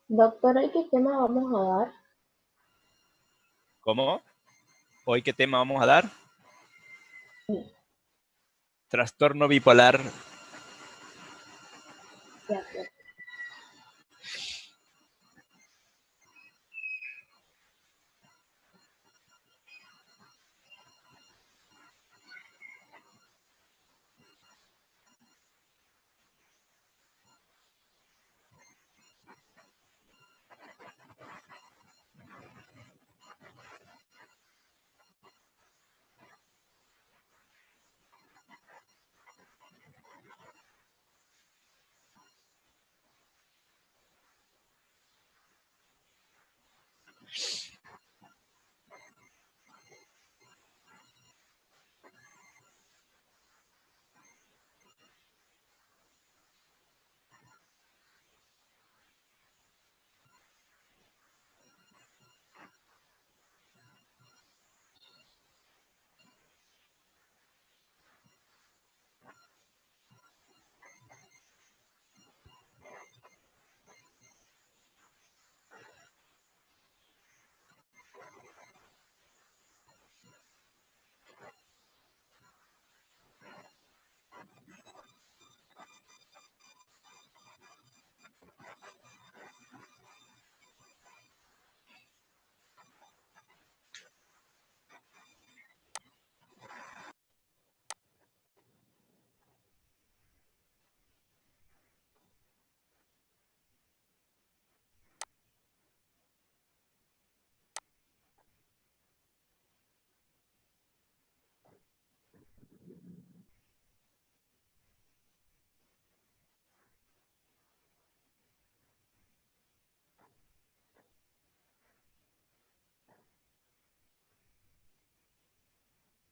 Doctor, ¿hoy qué tema vamos a dar? ¿Cómo? ¿Hoy qué tema vamos a dar? Sí, Trastorno bipolar. de acuerdo.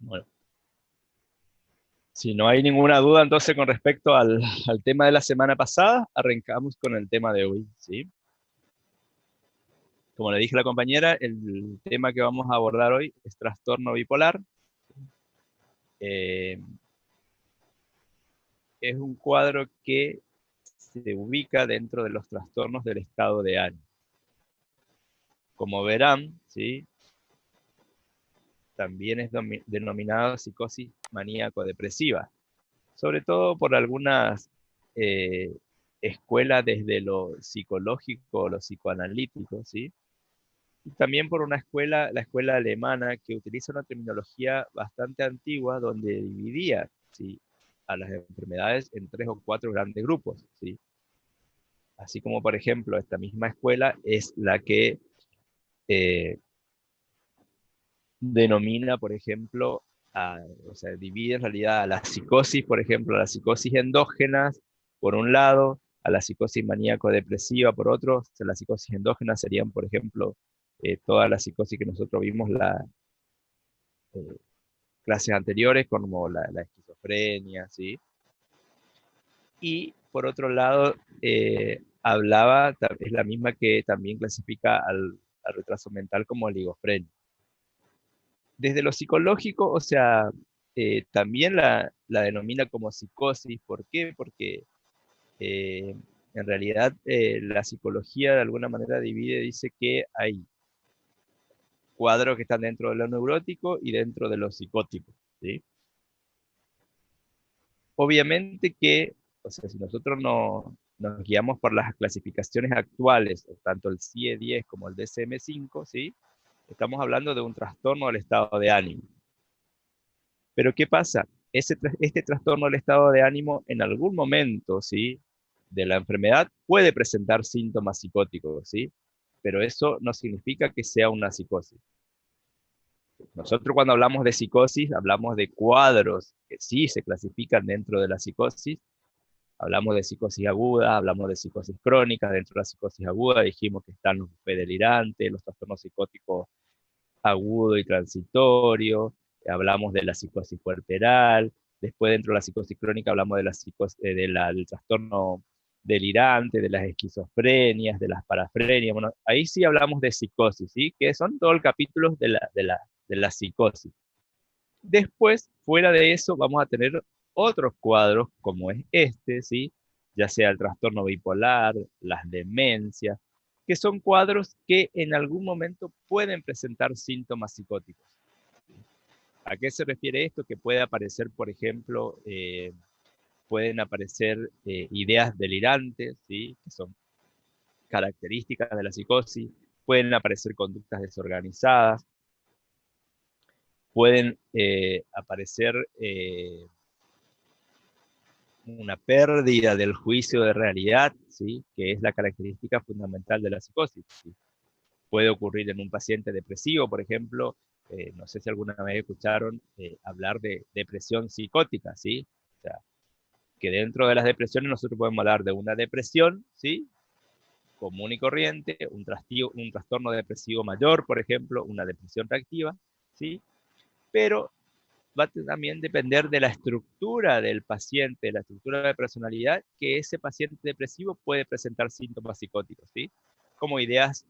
Bueno, si no hay ninguna duda entonces con respecto al tema de la semana pasada, arrancamos con el tema de hoy, ¿sí? Como le dije a la compañera, el tema que vamos a abordar hoy es trastorno bipolar. Eh, es un cuadro que se ubica dentro de los trastornos del estado de ánimo. Como verán, ¿sí? También es denominado psicosis maníaco-depresiva, sobre todo por algunas eh, escuelas desde lo psicológico o lo psicoanalítico, ¿sí? Y también por una escuela, la escuela alemana, que utiliza una terminología bastante antigua donde dividía, ¿sí?, a las enfermedades en tres o cuatro grandes grupos, ¿sí? Así como, por ejemplo, esta misma escuela es la que eh, denomina, por ejemplo, o sea, divide en realidad a la psicosis, por ejemplo, a las psicosis endógenas, por un lado, a la psicosis maníaco-depresiva, por otro. O sea, las psicosis endógenas serían, por ejemplo, toda la psicosis que nosotros vimos las clases anteriores, como la esquizofrenia, ¿sí? Y por otro lado, es la misma que también clasifica al retraso mental como oligofrenia. Desde lo psicológico, o sea, también la denomina como psicosis. ¿Por qué? Porque eh, en realidad la psicología de alguna manera divide, dice que hay cuadros que están dentro de lo neurótico y dentro de lo psicótico, ¿sí? Obviamente que, o sea, si nosotros no, nos guiamos por las clasificaciones actuales, tanto el CIE-10 como el DSM-5, ¿sí? Estamos hablando de un trastorno del estado de ánimo. Pero ¿qué pasa? Este trastorno del estado de ánimo en algún momento, ¿sí?, de la enfermedad puede presentar síntomas psicóticos, ¿sí? Pero eso no significa que sea una psicosis. Nosotros cuando hablamos de psicosis, hablamos de cuadros que sí se clasifican dentro de la psicosis. Hablamos de psicosis aguda, hablamos de psicosis crónica. Dentro de la psicosis aguda dijimos que están los delirantes, los trastornos psicóticos agudo y transitorio. Hablamos de la psicosis puerperal. Después, dentro de la psicosis crónica, hablamos de del trastorno delirante, de las esquizofrenias, de las parafrenias. Bueno, ahí sí hablamos de psicosis, ¿sí?, que son todos los capítulos de la psicosis. Después, fuera de eso, vamos a tener otros cuadros como es este, ¿sí? Ya sea el trastorno bipolar, las demencias, que son cuadros que en algún momento pueden presentar síntomas psicóticos. ¿A qué se refiere esto? Que puede aparecer, por ejemplo, pueden aparecer ideas delirantes, ¿sí? Que son características de la psicosis, pueden aparecer conductas desorganizadas, pueden aparecer una pérdida del juicio de realidad, ¿sí? Que es la característica fundamental de la psicosis, ¿sí? Puede ocurrir en un paciente depresivo, por ejemplo, no sé si alguna vez escucharon hablar de depresión psicótica, ¿sí? O sea, que dentro de las depresiones nosotros podemos hablar de una depresión, ¿sí? Común y corriente, un trastorno depresivo mayor, por ejemplo, una depresión reactiva, ¿sí? Pero va a también depender de la estructura del paciente, de la estructura de personalidad, que ese paciente depresivo puede presentar síntomas psicóticos, ¿sí? Como ideas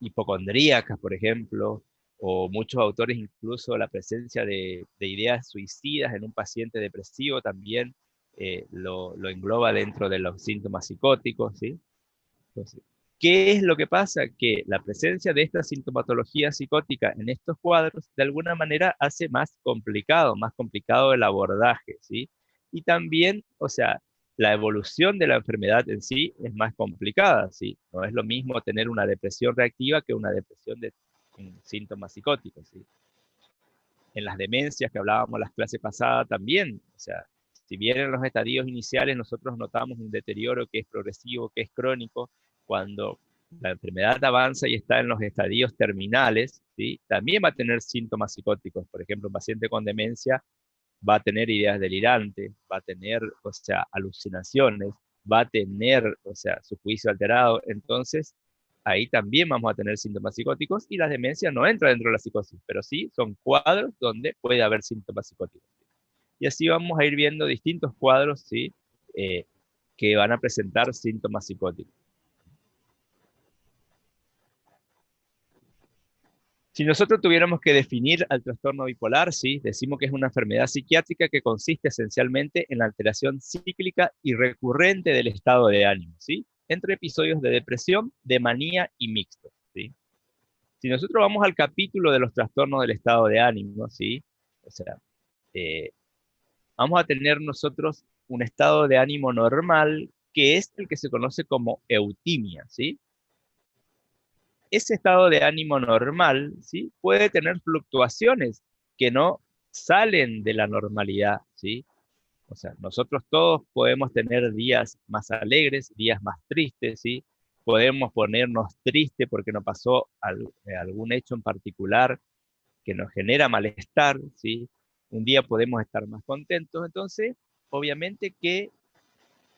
hipocondríacas, por ejemplo, o muchos autores incluso la presencia de ideas suicidas en un paciente depresivo también lo engloba dentro de los síntomas psicóticos, ¿sí? Entonces, ¿qué es lo que pasa? Que la presencia de esta sintomatología psicótica en estos cuadros de alguna manera hace más complicado el abordaje, ¿sí? Y también, o sea, la evolución de la enfermedad en sí es más complicada, ¿sí? No es lo mismo tener una depresión reactiva que una depresión con síntomas psicóticos, ¿sí? En las demencias que hablábamos las clases pasadas también, o sea, si bien en los estadios iniciales nosotros notamos un deterioro que es progresivo, que es crónico, cuando la enfermedad avanza y está en los estadios terminales, ¿sí? También va a tener síntomas psicóticos. Por ejemplo, un paciente con demencia va a tener ideas delirantes, va a tener, o sea, alucinaciones, va a tener, o sea, su juicio alterado. Entonces, ahí también vamos a tener síntomas psicóticos y la demencia no entra dentro de la psicosis, pero sí son cuadros donde puede haber síntomas psicóticos. Y así vamos a ir viendo distintos cuadros, ¿sí? Eh, que van a presentar síntomas psicóticos. Si nosotros tuviéramos que definir al trastorno bipolar, sí, decimos que es una enfermedad psiquiátrica que consiste esencialmente en la alteración cíclica y recurrente del estado de ánimo, ¿sí? Entre episodios de depresión, de manía y mixtos, ¿sí? Si nosotros vamos al capítulo de los trastornos del estado de ánimo, ¿sí? O sea, eh, vamos a tener nosotros un estado de ánimo normal que es el que se conoce como eutimia, ¿sí? Ese estado de ánimo normal, ¿sí? Puede tener fluctuaciones que no salen de la normalidad, ¿sí? O sea, nosotros todos podemos tener días más alegres, días más tristes, ¿sí? Podemos ponernos tristes porque nos pasó algún hecho en particular que nos genera malestar, ¿sí? Un día podemos estar más contentos, entonces, obviamente que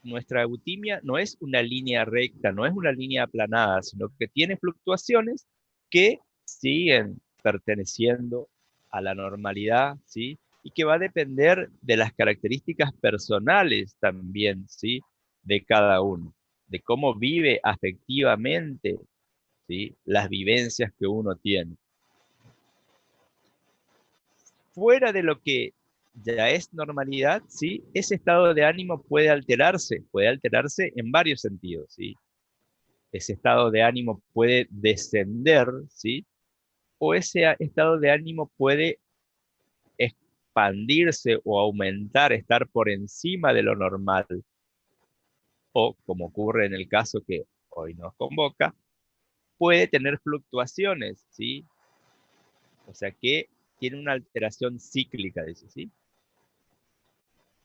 nuestra eutimia no es una línea recta, no es una línea aplanada, sino que tiene fluctuaciones que siguen perteneciendo a la normalidad, ¿sí? Y que va a depender de las características personales también, ¿sí? De cada uno, de cómo vive afectivamente, ¿sí? Las vivencias que uno tiene. Fuera de lo que ya es normalidad, ¿sí? Ese estado de ánimo puede alterarse en varios sentidos, ¿sí? Ese estado de ánimo puede descender, ¿sí? O ese estado de ánimo puede expandirse o aumentar, estar por encima de lo normal. O, como ocurre en el caso que hoy nos convoca, puede tener fluctuaciones, ¿sí? O sea que tiene una alteración cíclica, dice, ¿sí?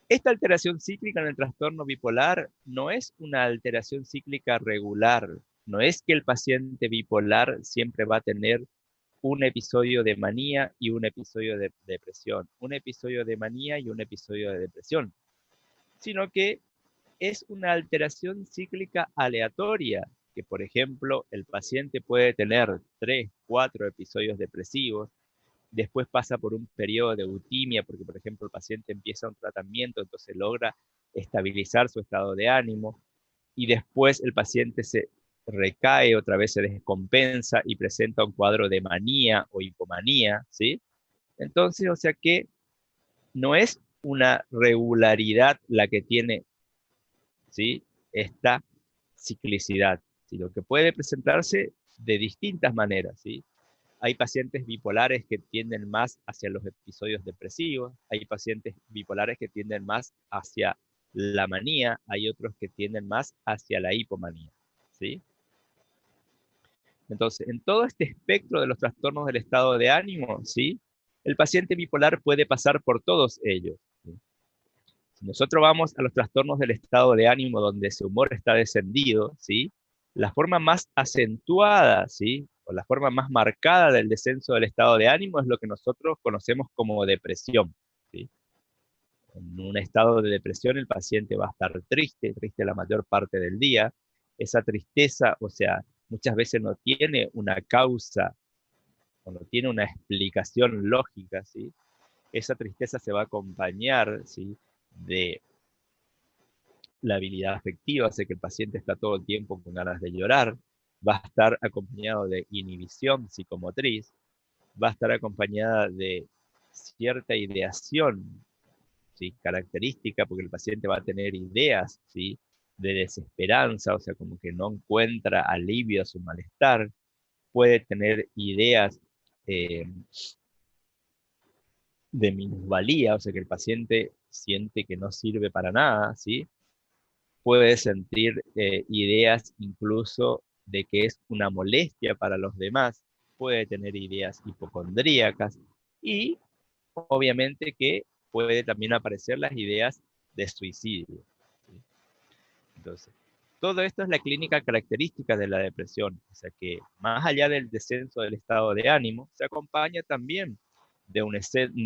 Esta alteración cíclica en el trastorno bipolar no es una alteración cíclica regular. No es que el paciente bipolar siempre va a tener un episodio de manía y un episodio de depresión, un episodio de manía y un episodio de depresión, sino que es una alteración cíclica aleatoria, que por ejemplo el paciente puede tener 3, 4 episodios depresivos, después pasa por un periodo de eutimia, porque por ejemplo el paciente empieza un tratamiento, entonces logra estabilizar su estado de ánimo, y después el paciente se recae, otra vez se descompensa y presenta un cuadro de manía o hipomanía, ¿sí? Entonces, o sea que no es una regularidad la que tiene, ¿sí? Esta ciclicidad, sino que puede presentarse de distintas maneras, ¿sí? Hay pacientes bipolares que tienden más hacia los episodios depresivos, hay pacientes bipolares que tienden más hacia la manía, hay otros que tienden más hacia la hipomanía, ¿sí? Entonces, en todo este espectro de los trastornos del estado de ánimo, ¿sí? El paciente bipolar puede pasar por todos ellos, ¿sí? Si nosotros vamos a los trastornos del estado de ánimo donde su humor está descendido, ¿sí? La forma más acentuada, ¿sí? O la forma más marcada del descenso del estado de ánimo es lo que nosotros conocemos como depresión, ¿sí? En un estado de depresión el paciente va a estar triste, triste la mayor parte del día. Esa tristeza, o sea, muchas veces no tiene una causa o no tiene una explicación lógica, ¿sí? Esa tristeza se va a acompañar, ¿sí? De la habilidad afectiva, hace que el paciente está todo el tiempo con ganas de llorar, va a estar acompañado de inhibición psicomotriz, va a estar acompañada de cierta ideación, ¿sí? Característica, porque el paciente va a tener ideas, ¿sí? De desesperanza, o sea, como que no encuentra alivio a su malestar, puede tener ideas eh, de minusvalía, o sea, que el paciente siente que no sirve para nada, ¿sí? Puede sentir ideas incluso de que es una molestia para los demás, puede tener ideas hipocondríacas y obviamente que puede también aparecer las ideas de suicidio, ¿sí? Entonces, todo esto es la clínica característica de la depresión, o sea que más allá del descenso del estado de ánimo, se acompaña también de un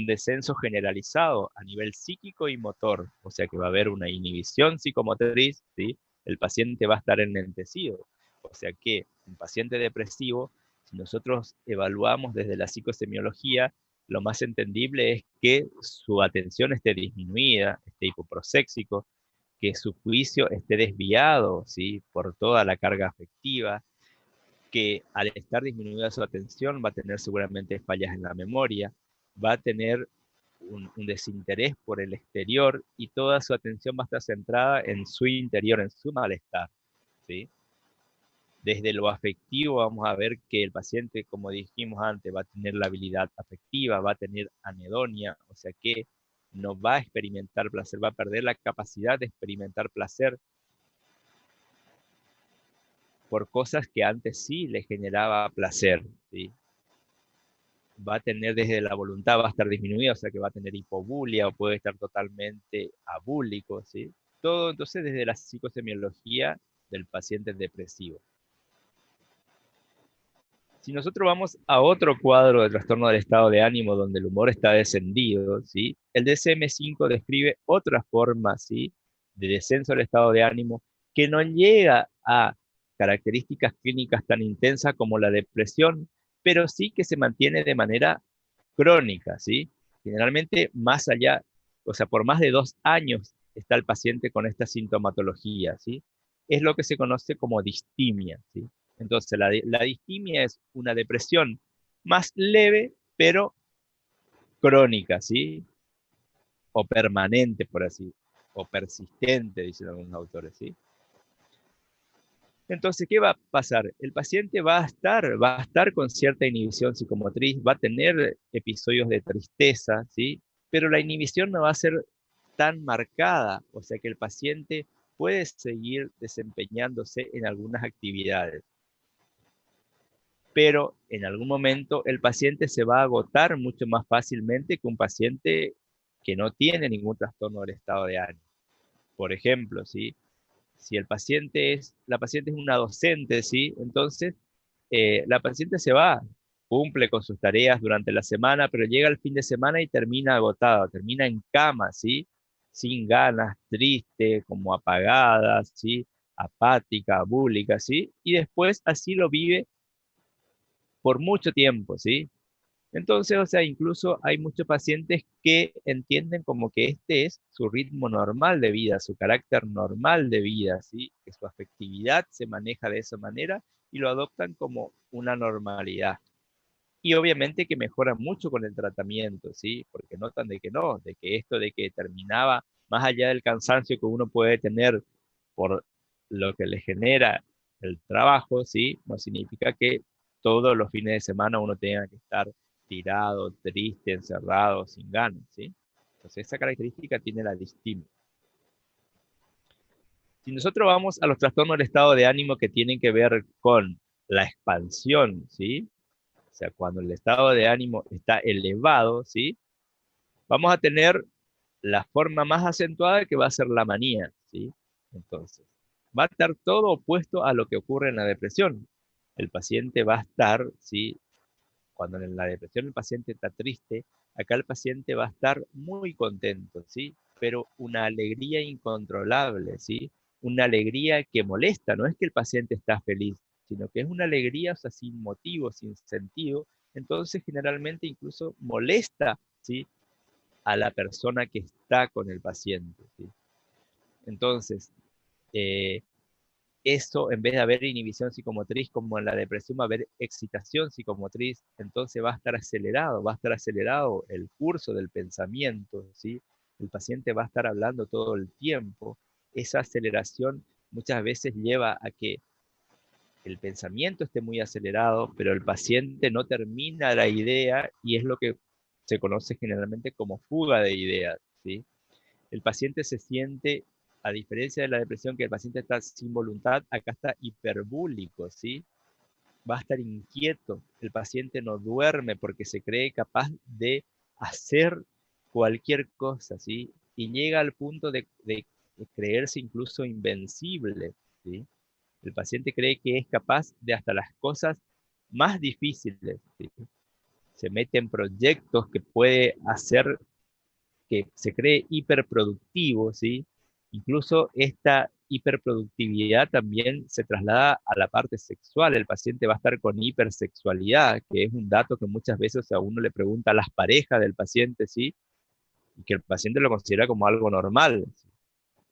descenso generalizado a nivel psíquico y motor, o sea que va a haber una inhibición psicomotriz, ¿sí? El paciente va a estar enlentecido, o sea que un paciente depresivo, si nosotros evaluamos desde la psicosemiología, lo más entendible es que su atención esté disminuida, esté hipoproséxico, que su juicio esté desviado, ¿sí? Por toda la carga afectiva, que al estar disminuida su atención va a tener seguramente fallas en la memoria, va a tener un desinterés por el exterior y toda su atención va a estar centrada en su interior, en su malestar, ¿sí? Desde lo afectivo vamos a ver que el paciente, como dijimos antes, va a tener la habilidad afectiva, va a tener anedonia, o sea que no va a experimentar placer, va a perder la capacidad de experimentar placer por cosas que antes sí le generaba placer, ¿sí? Va a tener desde la voluntad, va a estar disminuida, o sea que va a tener hipobulia o puede estar totalmente abúlico, ¿sí? Todo entonces desde la psicosemiología del paciente depresivo. Si nosotros vamos a otro cuadro de trastorno del estado de ánimo donde el humor está descendido, ¿sí? El DSM-5 describe otra forma, ¿sí? De descenso del estado de ánimo que no llega a características clínicas tan intensas como la depresión, pero sí que se mantiene de manera crónica, ¿sí? Generalmente más allá, o sea, por más de 2 años está el paciente con esta sintomatología, ¿sí? Es lo que se conoce como distimia, ¿sí? Entonces, la distimia es una depresión más leve, pero crónica, ¿sí? O permanente, por así, o persistente, dicen algunos autores, ¿sí? Entonces, ¿qué va a pasar? El paciente va a estar con cierta inhibición psicomotriz, va a tener episodios de tristeza, ¿sí? Pero la inhibición no va a ser tan marcada, o sea que el paciente puede seguir desempeñándose en algunas actividades, pero en algún momento el paciente se va a agotar mucho más fácilmente que un paciente que no tiene ningún trastorno del estado de ánimo. Por ejemplo, ¿sí? Si la paciente es una docente, ¿sí? Entonces, la paciente se va, cumple con sus tareas durante la semana, pero llega el fin de semana y termina agotada, termina en cama, ¿sí? Sin ganas, triste, como apagada, ¿sí? Apática, abúlica, ¿sí? Y después así lo vive por mucho tiempo, ¿sí? Entonces, o sea, incluso hay muchos pacientes que entienden como que este es su ritmo normal de vida, su carácter normal de vida, ¿sí? Que su afectividad se maneja de esa manera y lo adoptan como una normalidad. Y obviamente que mejora mucho con el tratamiento, ¿sí? Porque notan de que no, de que esto de que terminaba, más allá del cansancio que uno puede tener por lo que le genera el trabajo, ¿sí? No significa que todos los fines de semana uno tenga que estar tirado, triste, encerrado, sin ganas, ¿sí? Entonces esa característica tiene la distimia. Si nosotros vamos a los trastornos del estado de ánimo que tienen que ver con la expansión, ¿sí? O sea, cuando el estado de ánimo está elevado, ¿sí? Vamos a tener la forma más acentuada que va a ser la manía, ¿sí? Entonces, va a estar todo opuesto a lo que ocurre en la depresión. El paciente va a estar, ¿sí? Cuando en la depresión el paciente está triste, acá el paciente va a estar muy contento, ¿sí? Pero una alegría incontrolable, ¿sí? Una alegría que molesta, no es que el paciente está feliz, sino que es una alegría, o sea, sin motivo, sin sentido, entonces generalmente incluso molesta, ¿sí? A la persona que está con el paciente, ¿sí? Entonces, eh, eso, en vez de haber inhibición psicomotriz como en la depresión, va a haber excitación psicomotriz, entonces va a estar acelerado el curso del pensamiento, ¿sí? El paciente va a estar hablando todo el tiempo. Esa aceleración muchas veces lleva a que el pensamiento esté muy acelerado, pero el paciente no termina la idea y es lo que se conoce generalmente como fuga de ideas, ¿sí? El paciente se siente, a diferencia de la depresión, que el paciente está sin voluntad, acá está hiperbúlico, ¿sí? Va a estar inquieto, el paciente no duerme porque se cree capaz de hacer cualquier cosa, ¿sí? Y llega al punto de creerse incluso invencible, ¿sí? El paciente cree que es capaz de hasta las cosas más difíciles, ¿sí? Se mete en proyectos que puede hacer que se cree hiperproductivo, ¿sí? Incluso esta hiperproductividad también se traslada a la parte sexual. El paciente va a estar con hipersexualidad, que es un dato que muchas veces a uno le pregunta a las parejas del paciente, ¿sí? Y que el paciente lo considera como algo normal.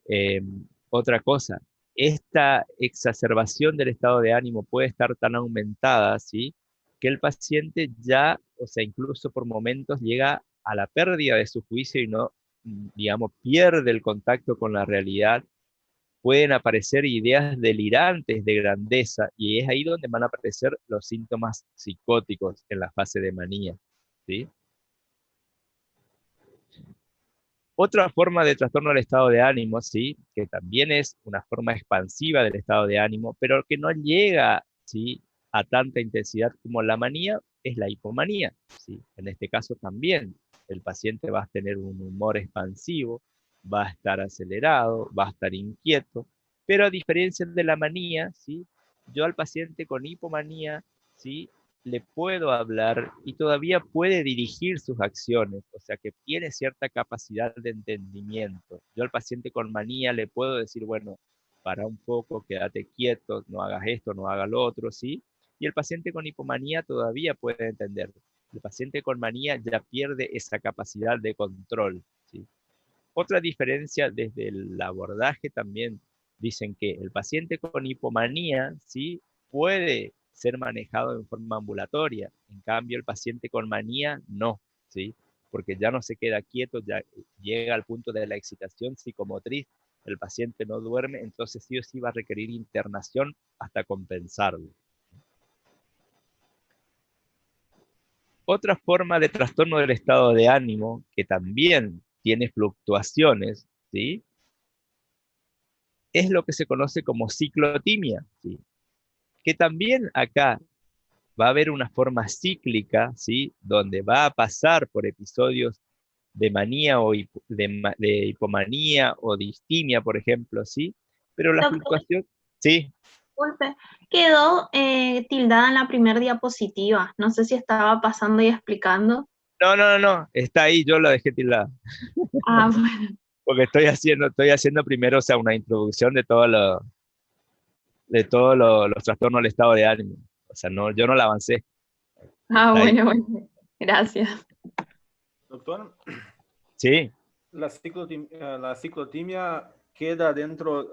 Eh, Otra cosa, esta exacerbación del estado de ánimo puede estar tan aumentada, ¿sí? Que el paciente ya, o sea, incluso por momentos llega a la pérdida de su juicio y no, digamos, pierde el contacto con la realidad. Pueden aparecer ideas delirantes de grandeza y es ahí donde van a aparecer los síntomas psicóticos en la fase de manía, ¿sí? Otra forma de trastorno del estado de ánimo, ¿sí? Que también es una forma expansiva del estado de ánimo, pero que no llega, ¿sí? A tanta intensidad como la manía, es la hipomanía, ¿sí? En este caso también el paciente va a tener un humor expansivo, va a estar acelerado, va a estar inquieto, pero a diferencia de la manía, ¿sí? Yo al paciente con hipomanía, ¿sí? Le puedo hablar y todavía puede dirigir sus acciones, o sea que tiene cierta capacidad de entendimiento. Yo al paciente con manía le puedo decir, bueno, para un poco, quédate quieto, no hagas esto, no hagas lo otro, ¿sí? Y el paciente con hipomanía todavía puede entender. El paciente con manía ya pierde esa capacidad de control, ¿sí? Otra diferencia desde el abordaje también dicen que el paciente con hipomanía, ¿sí? Puede ser manejado en forma ambulatoria, en cambio el paciente con manía no, ¿sí? Porque ya no se queda quieto, ya llega al punto de la excitación psicomotriz, el paciente no duerme, entonces sí o sí va a requerir internación hasta compensarlo. Otra forma de trastorno del estado de ánimo que también tiene fluctuaciones, ¿sí? Es lo que se conoce como ciclotimia, ¿sí? Que también acá va a haber una forma cíclica, ¿sí? Donde va a pasar por episodios de manía o de hipomanía o distimia, por ejemplo, ¿sí? Pero la Doctor, fluctuación, sí. disculpe, quedó tildada en la primera diapositiva. No sé si estaba pasando y explicando. No, no, no, no, está ahí, yo la dejé tildada, Ah, bueno. porque estoy haciendo primero, o sea, una introducción de todos los trastornos del estado de ánimo. O sea, no, yo no la avancé, Ah, está ahí. bueno, bueno. Gracias. Doctor, Sí, la ciclotimia queda dentro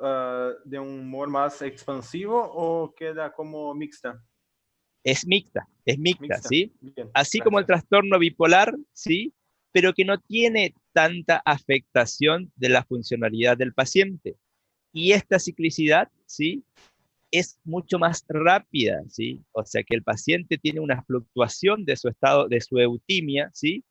de un humor más expansivo o queda como mixta? es mixta, Mixta. ¿sí? Bien, Así como el gracias. trastorno bipolar, ¿sí? Pero que no tiene tanta afectación de la funcionalidad del paciente. Y esta ciclicidad, ¿sí? es mucho más rápida, ¿sí? O sea que el paciente tiene una fluctuación de su estado, de su eutimia, ¿sí?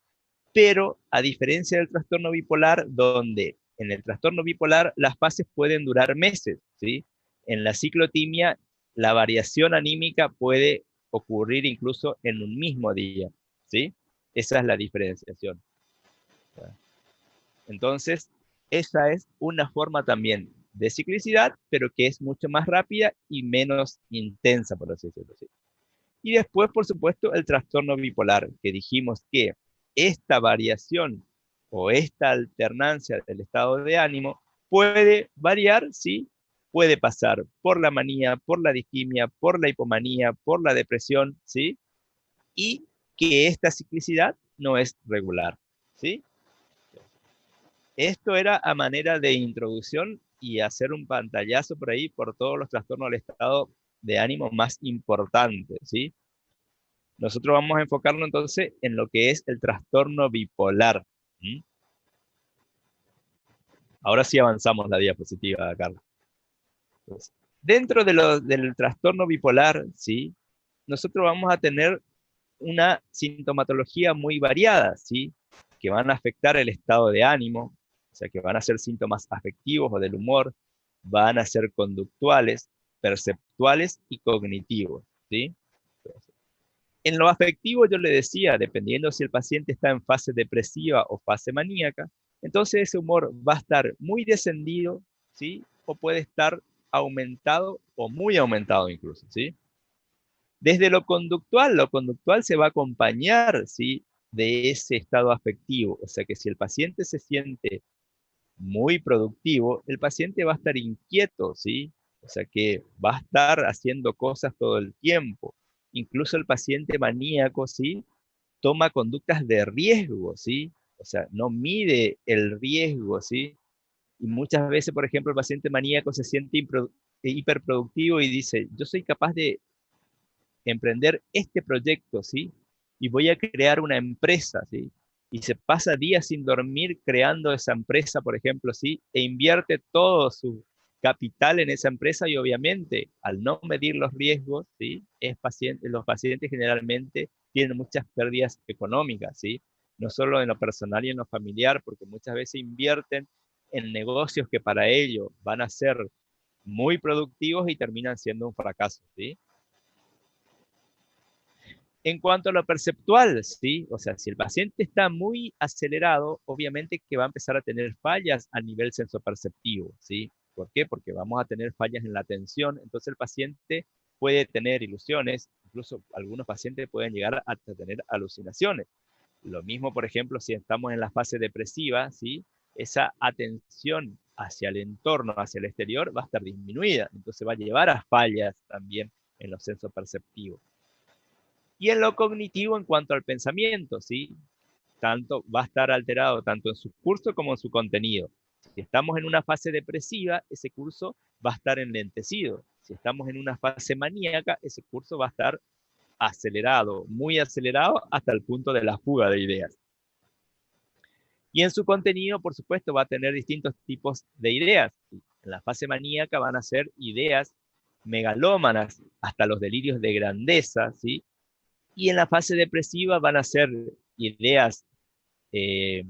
Pero a diferencia del trastorno bipolar, donde en el trastorno bipolar las fases pueden durar meses, ¿sí? En la ciclotimia, la variación anímica puede ocurrir incluso en un mismo día, ¿sí? Esa es la diferenciación. Entonces, esa es una forma también de ciclicidad, pero que es mucho más rápida y menos intensa, por así decirlo. ¿Sí? Y después, por supuesto, el trastorno bipolar, que dijimos que esta variación o esta alternancia del estado de ánimo puede variar, ¿sí? Puede pasar por la manía, por la distimia, por la hipomanía, por la depresión, ¿sí? Y que esta ciclicidad no es regular, ¿sí? Esto era a manera de introducción y hacer un pantallazo por ahí por todos los trastornos del estado de ánimo más importantes, ¿sí? Nosotros vamos a enfocarnos entonces en lo que es el trastorno bipolar. ¿Mm? Ahora sí avanzamos la diapositiva, Carla. Entonces, dentro del trastorno bipolar, ¿sí? Nosotros vamos a tener una sintomatología muy variada, ¿sí? Que van a afectar el estado de ánimo, o sea, que van a ser síntomas afectivos o del humor, van a ser conductuales, perceptuales y cognitivos, ¿sí? En lo afectivo yo le decía, dependiendo si el paciente está en fase depresiva o fase maníaca, entonces ese humor va a estar muy descendido, ¿sí? O puede estar aumentado o muy aumentado incluso, ¿sí? Desde lo conductual se va a acompañar, ¿sí? De ese estado afectivo. O sea que si el paciente se siente muy productivo, el paciente va a estar inquieto, ¿sí? O sea que va a estar haciendo cosas todo el tiempo. Incluso el paciente maníaco, ¿sí? Toma conductas de riesgo, ¿sí? O sea, no mide el riesgo, ¿sí? Y muchas veces, por ejemplo, el paciente maníaco se siente hiperproductivo y dice, yo soy capaz de emprender este proyecto, ¿sí? Y voy a crear una empresa, ¿sí? Y se pasa días sin dormir creando esa empresa, por ejemplo, ¿sí? E invierte todo su capital en esa empresa y obviamente al no medir los riesgos, ¿sí? Los pacientes generalmente tienen muchas pérdidas económicas, ¿sí? No solo en lo personal y en lo familiar, porque muchas veces invierten en negocios que para ellos van a ser muy productivos y terminan siendo un fracaso, ¿sí? En cuanto a lo perceptual, ¿sí? O sea, si el paciente está muy acelerado, obviamente que va a empezar a tener fallas a nivel sensoperceptivo, ¿sí? ¿Por qué? Porque vamos a tener fallas en la atención, entonces el paciente puede tener ilusiones, incluso algunos pacientes pueden llegar a tener alucinaciones. Lo mismo, por ejemplo, si estamos en la fase depresiva, ¿sí? Esa atención hacia el entorno, hacia el exterior, va a estar disminuida, entonces va a llevar a fallas también en los sensoperceptivos. Y en lo cognitivo en cuanto al pensamiento, ¿sí? Tanto va a estar alterado tanto en su curso como en su contenido. Si estamos en una fase depresiva, ese curso va a estar enlentecido. Si estamos en una fase maníaca, ese curso va a estar acelerado, muy acelerado hasta el punto de la fuga de ideas. Y en su contenido, por supuesto, va a tener distintos tipos de ideas. En la fase maníaca van a ser ideas megalómanas, hasta los delirios de grandeza, ¿sí? Y en la fase depresiva van a ser ideas, eh,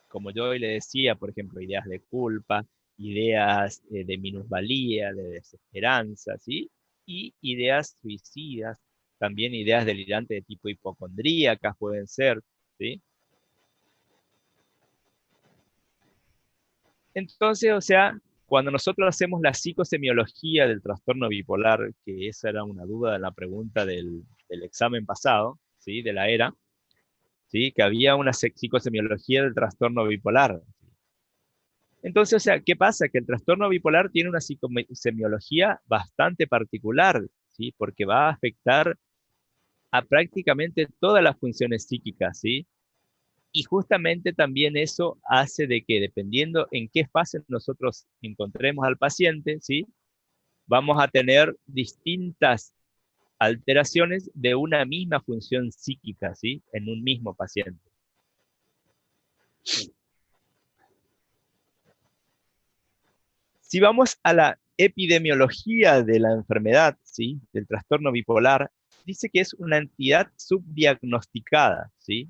como yo hoy le decía, por ejemplo, ideas de culpa, ideas de minusvalía, de desesperanza, ¿sí? Y ideas suicidas, también ideas delirantes de tipo hipocondríacas pueden ser, ¿sí? Entonces, o sea, cuando nosotros hacemos la psicosemiología del trastorno bipolar, que esa era una duda de la pregunta del examen pasado, ¿sí? De la ERA, ¿sí? Que había una psicosemiología del trastorno bipolar. Entonces, o sea, ¿qué pasa? Que el trastorno bipolar tiene una psicosemiología bastante particular, ¿sí? Porque va a afectar a prácticamente todas las funciones psíquicas, ¿sí? Y justamente también eso hace de que dependiendo en qué fase nosotros encontremos al paciente, ¿sí? Vamos a tener distintas alteraciones de una misma función psíquica, ¿sí? En un mismo paciente. Si vamos a la epidemiología de la enfermedad, ¿sí? Del trastorno bipolar, dice que es una entidad subdiagnosticada, ¿sí?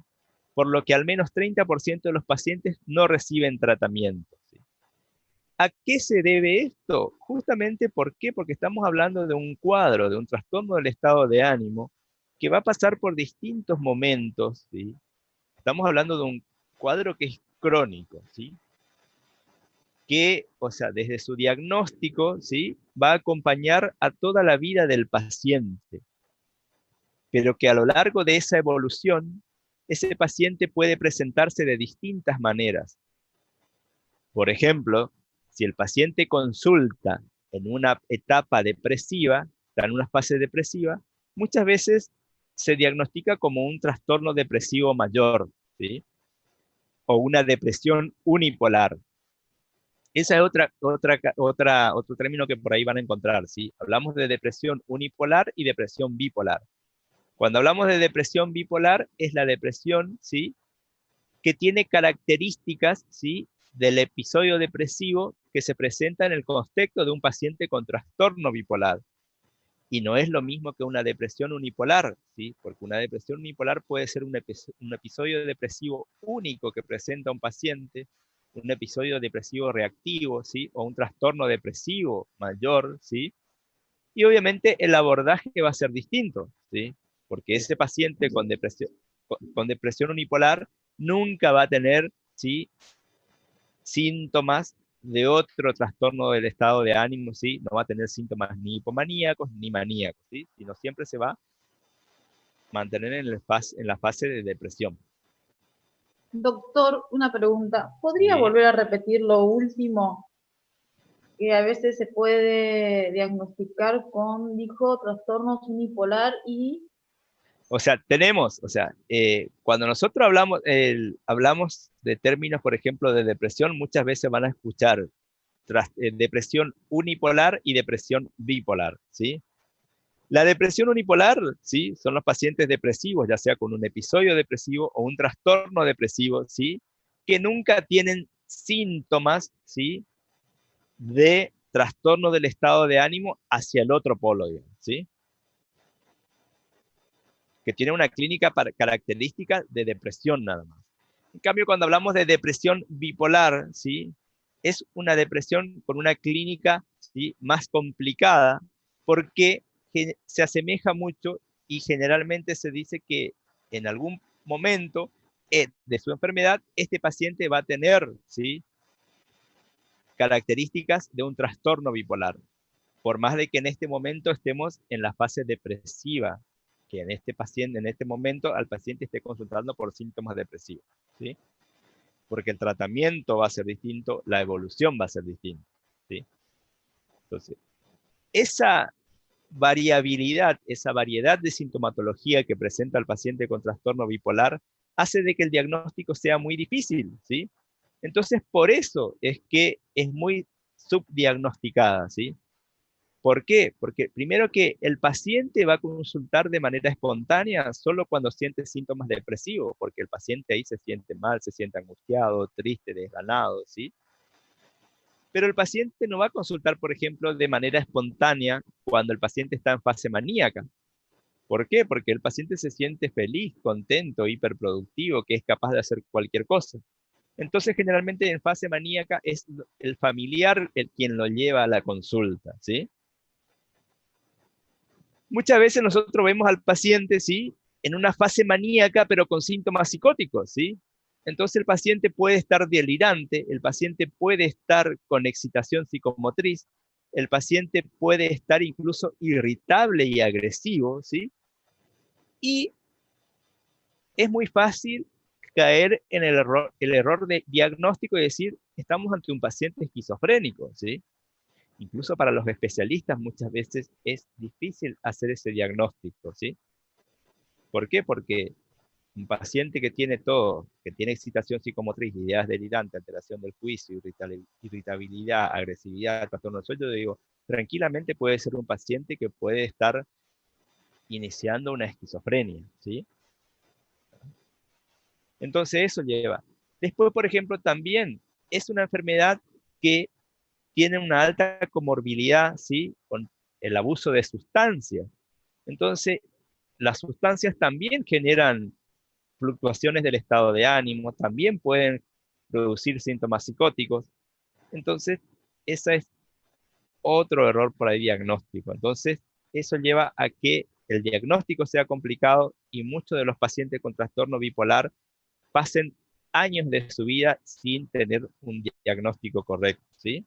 Por lo que al menos 30% de los pacientes no reciben tratamiento, ¿sí? ¿A qué se debe esto? Justamente, ¿por qué? Porque estamos hablando de un cuadro, de un trastorno del estado de ánimo, que va a pasar por distintos momentos, ¿sí? Estamos hablando de un cuadro que es crónico, ¿sí? Que, o sea, desde su diagnóstico, ¿sí? Va a acompañar a toda la vida del paciente, pero que a lo largo de esa evolución, ese paciente puede presentarse de distintas maneras. Por ejemplo, si el paciente consulta en una etapa depresiva, está en una fase depresiva, muchas veces se diagnostica como un trastorno depresivo mayor, ¿sí? O una depresión unipolar. Esa es otro término que por ahí van a encontrar, ¿sí? Hablamos de depresión unipolar y depresión bipolar. Cuando hablamos de depresión bipolar, es la depresión, ¿sí? Que tiene características, ¿sí? Del episodio depresivo que se presenta en el contexto de un paciente con trastorno bipolar. Y no es lo mismo que una depresión unipolar, ¿sí? Porque una depresión unipolar puede ser un episodio depresivo único que presenta un paciente, un episodio depresivo reactivo, ¿sí? O un trastorno depresivo mayor, ¿sí? Y obviamente el abordaje va a ser distinto, ¿sí? Porque ese paciente con depresión unipolar nunca va a tener, ¿sí? Síntomas de otro trastorno del estado de ánimo, ¿sí? No va a tener síntomas ni hipomaníacos ni maníacos, ¿sí? Sino siempre se va a mantener en la fase de depresión. Doctor, una pregunta. ¿Podría ¿Sí? volver a repetir lo último? Que a veces se puede diagnosticar con, dijo, trastornos unipolar y... O sea, cuando nosotros hablamos de términos, por ejemplo, de depresión, muchas veces van a escuchar depresión unipolar y depresión bipolar, ¿sí? La depresión unipolar, ¿sí? Son los pacientes depresivos, ya sea con un episodio depresivo o un trastorno depresivo, ¿sí? Que nunca tienen síntomas, ¿sí? De trastorno del estado de ánimo hacia el otro polo, ¿sí? Que tiene una clínica característica de depresión nada más. En cambio, cuando hablamos de depresión bipolar, ¿sí? Es una depresión con una clínica, ¿sí? Más complicada porque se asemeja mucho y generalmente se dice que en algún momento de su enfermedad, este paciente va a tener, ¿sí? Características de un trastorno bipolar, por más de que en este momento estemos en la fase depresiva, que en este momento al paciente esté consultando por síntomas depresivos, ¿sí? Porque el tratamiento va a ser distinto, la evolución va a ser distinta, ¿sí? Entonces, esa variabilidad, esa variedad de sintomatología que presenta el paciente con trastorno bipolar hace de que el diagnóstico sea muy difícil, ¿sí? Entonces, por eso es que es muy subdiagnosticada, ¿sí? ¿Por qué? Porque primero que el paciente va a consultar de manera espontánea solo cuando siente síntomas depresivos, porque el paciente ahí se siente mal, se siente angustiado, triste, desganado, ¿sí? Pero el paciente no va a consultar, por ejemplo, de manera espontánea cuando el paciente está en fase maníaca. ¿Por qué? Porque el paciente se siente feliz, contento, hiperproductivo, que es capaz de hacer cualquier cosa. Entonces, generalmente en fase maníaca es el familiar el quien lo lleva a la consulta, ¿sí? Muchas veces nosotros vemos al paciente, ¿sí? En una fase maníaca, pero con síntomas psicóticos, ¿sí? Entonces el paciente puede estar delirante, el paciente puede estar con excitación psicomotriz, el paciente puede estar incluso irritable y agresivo, ¿sí? Y es muy fácil caer en el error de diagnóstico y decir, estamos ante un paciente esquizofrénico, ¿sí? Incluso para los especialistas muchas veces es difícil hacer ese diagnóstico, ¿sí? ¿Por qué? Porque un paciente que tiene todo, que tiene excitación psicomotriz, ideas delirantes, alteración del juicio, irritabilidad, agresividad, trastorno del sueño, digo, tranquilamente puede ser un paciente que puede estar iniciando una esquizofrenia, ¿sí? Entonces eso lleva. Después, por ejemplo, también es una enfermedad que tienen una alta comorbilidad, ¿sí? Con el abuso de sustancias. Entonces, las sustancias también generan fluctuaciones del estado de ánimo, también pueden producir síntomas psicóticos. Entonces, ese es otro error para el diagnóstico. Entonces, eso lleva a que el diagnóstico sea complicado y muchos de los pacientes con trastorno bipolar pasen años de su vida sin tener un diagnóstico correcto, ¿sí?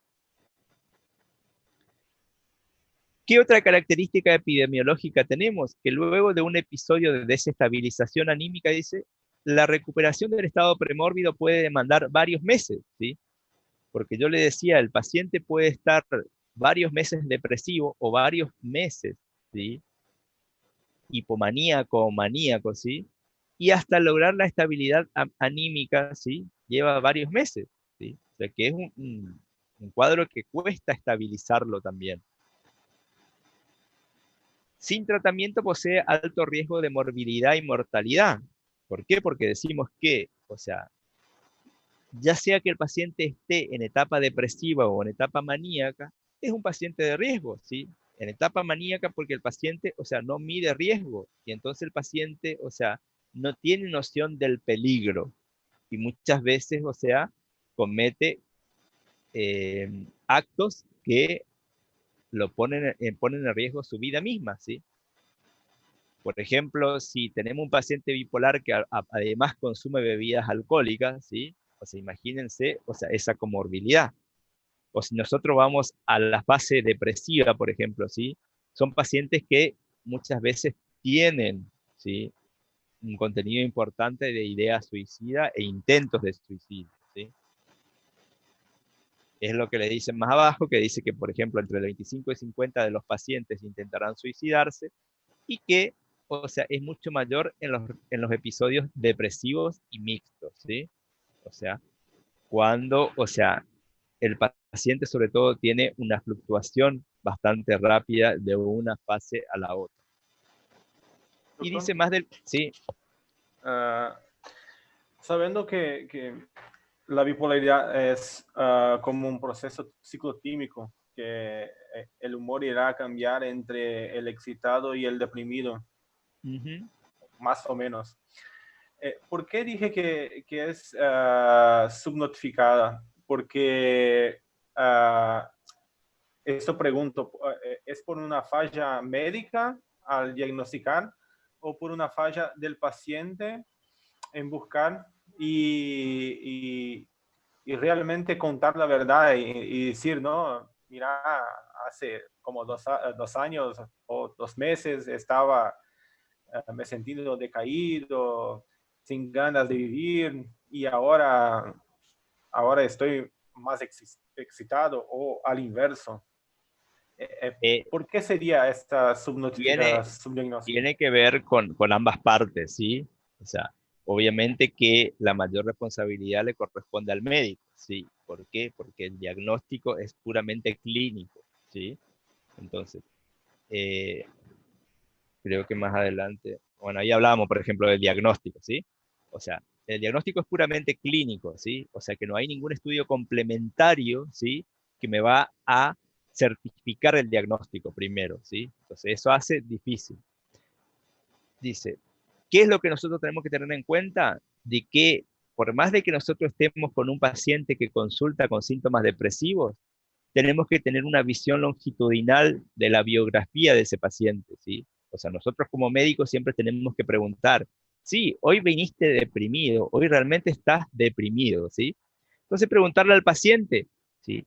¿Qué otra característica epidemiológica tenemos? Que luego de un episodio de desestabilización anímica, dice, la recuperación del estado premórbido puede demandar varios meses, ¿sí? Porque yo le decía, el paciente puede estar varios meses depresivo o varios meses, ¿sí? Hipomaníaco o maníaco, ¿sí? Y hasta lograr la estabilidad anímica, ¿sí? Lleva varios meses, ¿sí? O sea que es un cuadro que cuesta estabilizarlo también. Sin tratamiento posee alto riesgo de morbilidad y mortalidad. ¿Por qué? Porque decimos que, o sea, ya sea que el paciente esté en etapa depresiva o en etapa maníaca, es un paciente de riesgo, ¿sí? En etapa maníaca porque el paciente, o sea, no mide riesgo y entonces el paciente, o sea, no tiene noción del peligro y muchas veces, o sea, comete actos que lo ponen en riesgo su vida misma, ¿sí? Por ejemplo, si tenemos un paciente bipolar que además consume bebidas alcohólicas, ¿sí? O sea, imagínense, o sea, esa comorbilidad. O si nosotros vamos a la fase depresiva, por ejemplo, ¿sí? Son pacientes que muchas veces tienen, ¿sí? Un contenido importante de ideas suicidas e intentos de suicidio, ¿sí? Es lo que le dicen más abajo, que dice que, por ejemplo, entre el 25 y 50 de los pacientes intentarán suicidarse y que, o sea, es mucho mayor en los episodios depresivos y mixtos, ¿sí? O sea, cuando, o sea, el paciente sobre todo tiene una fluctuación bastante rápida de una fase a la otra. Y Doctor, dice más del, sí, sabiendo que la bipolaridad es como un proceso ciclotímico, que el humor irá a cambiar entre el excitado y el deprimido, más o menos. ¿Por qué dije que es subnotificada? Porque esto pregunto, ¿es por una falla médica al diagnosticar o por una falla del paciente en buscar y realmente contar la verdad y decir, no, mira, hace como dos años o 2 meses estaba me he sentido decaído, sin ganas de vivir y ahora estoy más excitado o al inverso? eh, ¿Por qué sería esta tiene, subdiagnóstico? tiene que ver con ambas partes, ¿sí? O sea, obviamente que la mayor responsabilidad le corresponde al médico, ¿sí? ¿Por qué? Porque el diagnóstico es puramente clínico, ¿sí? Entonces, eh, creo que más adelante, bueno, ahí hablábamos, por ejemplo, del diagnóstico, ¿sí? O sea, el diagnóstico es puramente clínico, ¿sí? O sea, que no hay ningún estudio complementario, ¿sí? Que me va a certificar el diagnóstico primero, ¿sí? Entonces, eso hace difícil. Dice, ¿qué es lo que nosotros tenemos que tener en cuenta? De que por más de que nosotros estemos con un paciente que consulta con síntomas depresivos, tenemos que tener una visión longitudinal de la biografía de ese paciente, ¿sí? O sea, nosotros como médicos siempre tenemos que preguntar, sí, hoy viniste deprimido, hoy realmente estás deprimido, ¿sí? Entonces preguntarle al paciente, ¿sí?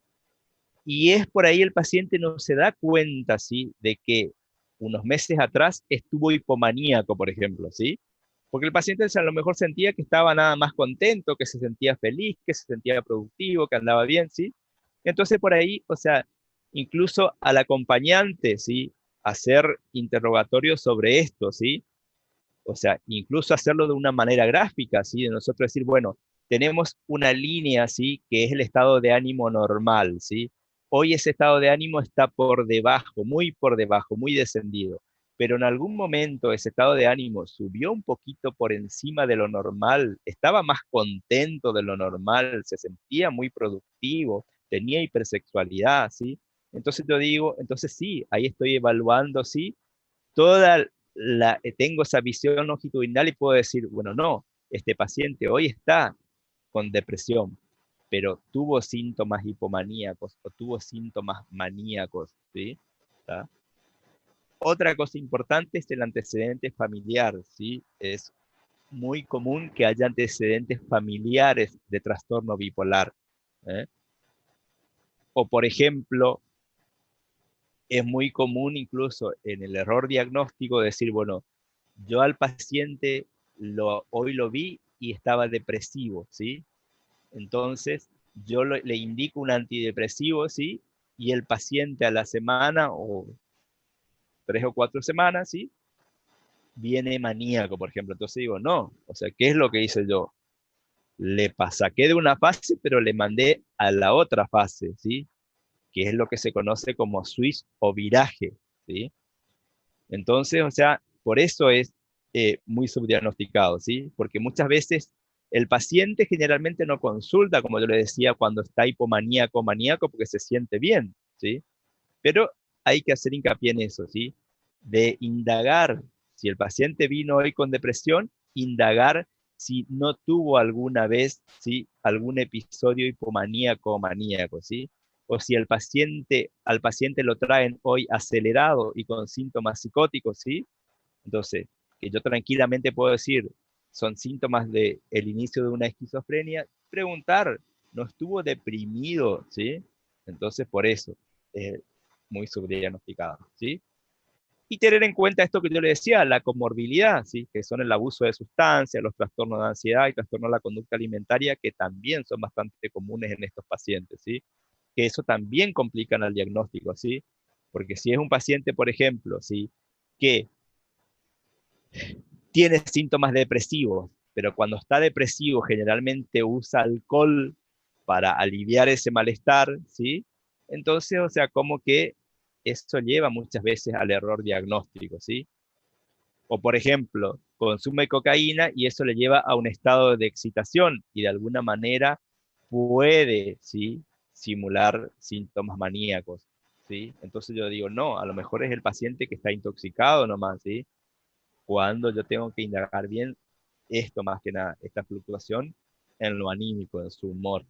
Y es por ahí el paciente no se da cuenta, ¿sí? De que unos meses atrás estuvo hipomaníaco, por ejemplo, ¿sí? Porque el paciente a lo mejor sentía que estaba nada más contento, que se sentía feliz, que se sentía productivo, que andaba bien, ¿sí? Entonces por ahí, o sea, incluso al acompañante, ¿sí? Hacer interrogatorios sobre esto, ¿sí? O sea, incluso hacerlo de una manera gráfica, ¿sí? De nosotros decir, bueno, tenemos una línea, ¿sí? Que es el estado de ánimo normal, ¿sí? Hoy ese estado de ánimo está por debajo, muy descendido. Pero en algún momento ese estado de ánimo subió un poquito por encima de lo normal, estaba más contento de lo normal, se sentía muy productivo, tenía hipersexualidad, ¿sí? Entonces yo digo, entonces sí, ahí estoy evaluando, ¿sí? Tengo esa visión longitudinal y puedo decir, bueno, no, este paciente hoy está con depresión, pero tuvo síntomas hipomaníacos o tuvo síntomas maníacos, ¿sí? ¿Tá? Otra cosa importante es el antecedente familiar, ¿sí? Es muy común que haya antecedentes familiares de trastorno bipolar, ¿eh? O por ejemplo, es muy común incluso en el error diagnóstico decir, bueno, yo al paciente hoy lo vi y estaba depresivo, ¿sí? Entonces, le indico un antidepresivo, ¿sí? Y el paciente a la semana o 3 o 4 semanas, ¿sí? Viene maníaco, por ejemplo. Entonces digo, no, o sea, ¿qué es lo que hice yo? Saqué de una fase, pero le mandé a la otra fase, ¿sí? Que es lo que se conoce como switch o viraje, ¿sí? Entonces, o sea, por eso es muy subdiagnosticado, ¿sí? Porque muchas veces el paciente generalmente no consulta, como yo le decía, cuando está hipomaníaco, maníaco, porque se siente bien, ¿sí? Pero hay que hacer hincapié en eso, ¿sí? De indagar, si el paciente vino hoy con depresión, indagar si no tuvo alguna vez, ¿sí? Algún episodio hipomaníaco o maníaco, ¿sí? O si al paciente lo traen hoy acelerado y con síntomas psicóticos, ¿sí? Entonces, que yo tranquilamente puedo decir, son síntomas del inicio de una esquizofrenia, preguntar, ¿no estuvo deprimido? ¿Sí? Entonces, por eso, es muy subdiagnosticado, ¿sí? Y tener en cuenta esto que yo le decía, la comorbilidad, ¿sí? Que son el abuso de sustancias, los trastornos de ansiedad y trastornos de la conducta alimentaria, que también son bastante comunes en estos pacientes, ¿sí? Que eso también complican al diagnóstico, ¿sí? Porque si es un paciente, por ejemplo, ¿sí? Que tiene síntomas depresivos, pero cuando está depresivo generalmente usa alcohol para aliviar ese malestar, ¿sí? Entonces, o sea, como que eso lleva muchas veces al error diagnóstico, ¿sí? O por ejemplo, consume cocaína y eso le lleva a un estado de excitación y de alguna manera puede, ¿sí? Simular síntomas maníacos, ¿sí? Entonces yo digo, no, a lo mejor es el paciente que está intoxicado nomás, ¿sí? Cuando yo tengo que indagar bien esto más que nada, esta fluctuación en lo anímico, en su humor.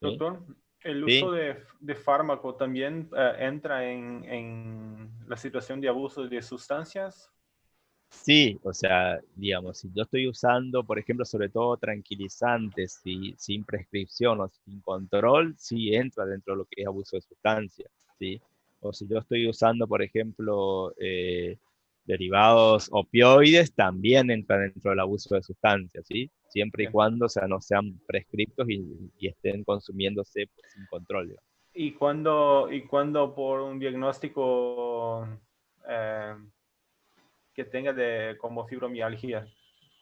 ¿Sí? Doctor, ¿el Sí, uso de fármaco también entra en la situación de abuso de sustancias? sí, o sea, digamos, si yo estoy usando, por ejemplo, sobre todo tranquilizantes, sin prescripción o sin control, sí entra dentro de lo que es abuso de sustancia, ¿sí? O si yo estoy usando, por ejemplo, derivados opioides, también entra dentro del abuso de sustancias, ¿sí? Siempre y Bien. cuando, o sea, no sean prescriptos y estén consumiéndose sin control, digamos. ¿Y cuando por un diagnóstico eh, que tenga como fibromialgia,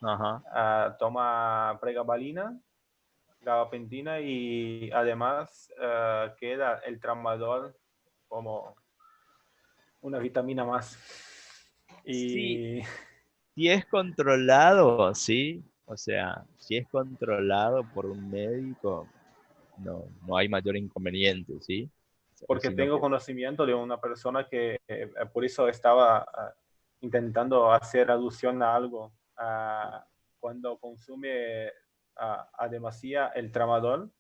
Ajá. toma pregabalina, gabapentina y además queda el tramadol como una vitamina más? Sí, Y si es controlado, sí, o sea, si es controlado por un médico, no hay mayor inconveniente, ¿sí? O porque sino tengo que, conocimiento de una persona que por eso estaba intentando hacer alusión a algo. Cuando consume a demasía el tramadol,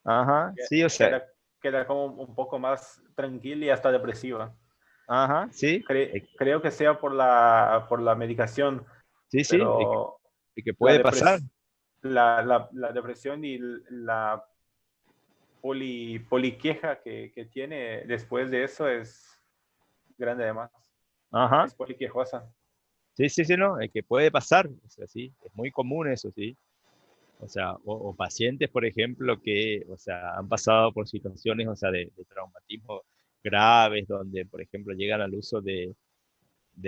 ajá, que- sí, o sea, queda como un poco más tranquila y hasta depresiva. ajá, sí, Creo que sea por la medicación, sí, sí, pero y que la, puede pasar, depres- la depresión y la poliqueja que tiene después de eso es grande además. ajá, Es poliquejosa. sí, sí, sí, no, es que puede pasar, o sea, sí, es muy común eso, sí. O sea, o pacientes, por ejemplo, que, o sea, han pasado por situaciones, o sea, de traumatismo graves, donde, por ejemplo, llegan al uso de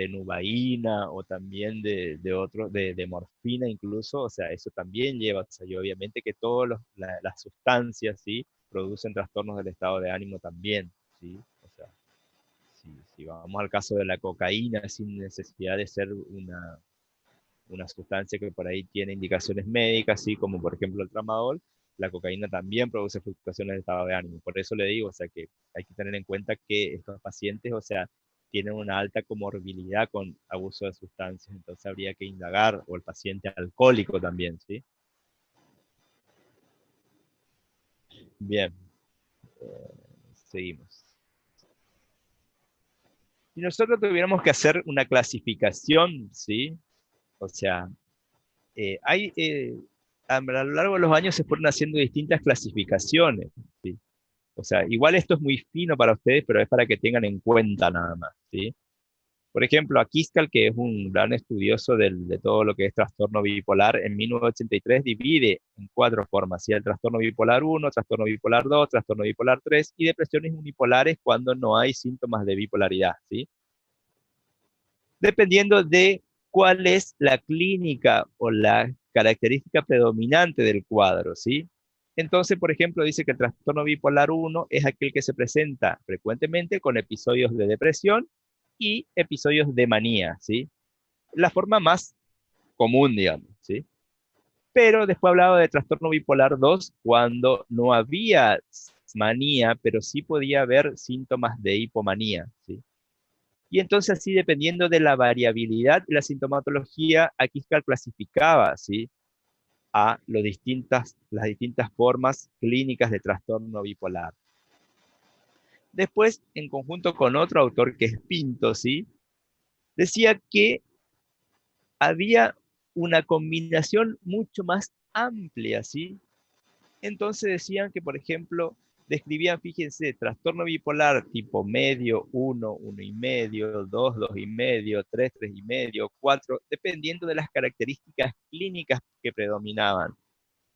nubaína o también de morfina incluso, o sea, eso también lleva, o sea, y obviamente que todas las sustancias, ¿sí? Producen trastornos del estado de ánimo también, ¿sí? O sea, si vamos al caso de la cocaína, sin necesidad de ser una sustancia que por ahí tiene indicaciones médicas, ¿sí? Como por ejemplo el tramadol, la cocaína también produce fluctuaciones de estado de ánimo. Por eso le digo, o sea, que hay que tener en cuenta que estos pacientes, o sea, tienen una alta comorbilidad con abuso de sustancias, entonces habría que indagar, o el paciente alcohólico también, ¿sí? Bien, seguimos. Si nosotros tuviéramos que hacer una clasificación, ¿sí? O sea, a lo largo de los años se fueron haciendo distintas clasificaciones, ¿sí? O sea, igual esto es muy fino para ustedes, pero es para que tengan en cuenta nada más, ¿sí? Por ejemplo, a Kiskal, que es un gran estudioso de todo lo que es trastorno bipolar, en 1983 divide en 4 formas, ¿sí? El trastorno bipolar 1, trastorno bipolar 2, trastorno bipolar 3 y depresiones unipolares cuando no hay síntomas de bipolaridad, ¿sí? Dependiendo de cuál es la clínica o la característica predominante del cuadro, ¿sí? Entonces, por ejemplo, dice que el trastorno bipolar 1 es aquel que se presenta frecuentemente con episodios de depresión y episodios de manía, ¿sí? La forma más común, digamos, ¿sí? Pero después hablaba de trastorno bipolar 2 cuando no había manía, pero sí podía haber síntomas de hipomanía, ¿sí? Y entonces así, dependiendo de la variabilidad y la sintomatología, aquí se clasificaba, ¿sí? A las distintas formas clínicas de trastorno bipolar. Después, en conjunto con otro autor que es Pinto, ¿sí? Decía que había una combinación mucho más amplia, ¿sí? Entonces decían que, por ejemplo, describían, fíjense, trastorno bipolar tipo medio, 1, 1,5, 2, 2,5, 3, 3,5, 4, dependiendo de las características clínicas que predominaban.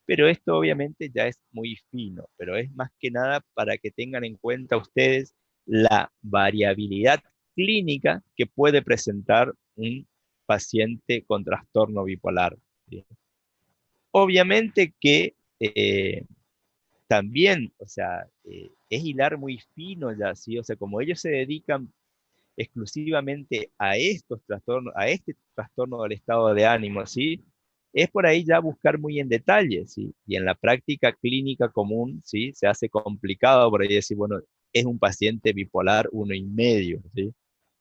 Pero esto obviamente ya es muy fino, pero es más que nada para que tengan en cuenta ustedes la variabilidad clínica que puede presentar un paciente con trastorno bipolar, ¿sí? Obviamente que también, o sea, es hilar muy fino ya, ¿sí? O sea, como ellos se dedican exclusivamente a estos trastornos, a este trastorno del estado de ánimo, ¿sí? Es por ahí ya buscar muy en detalle, ¿sí? Y en la práctica clínica común, ¿sí? Se hace complicado por ahí decir, bueno, es un paciente bipolar 1,5, ¿sí?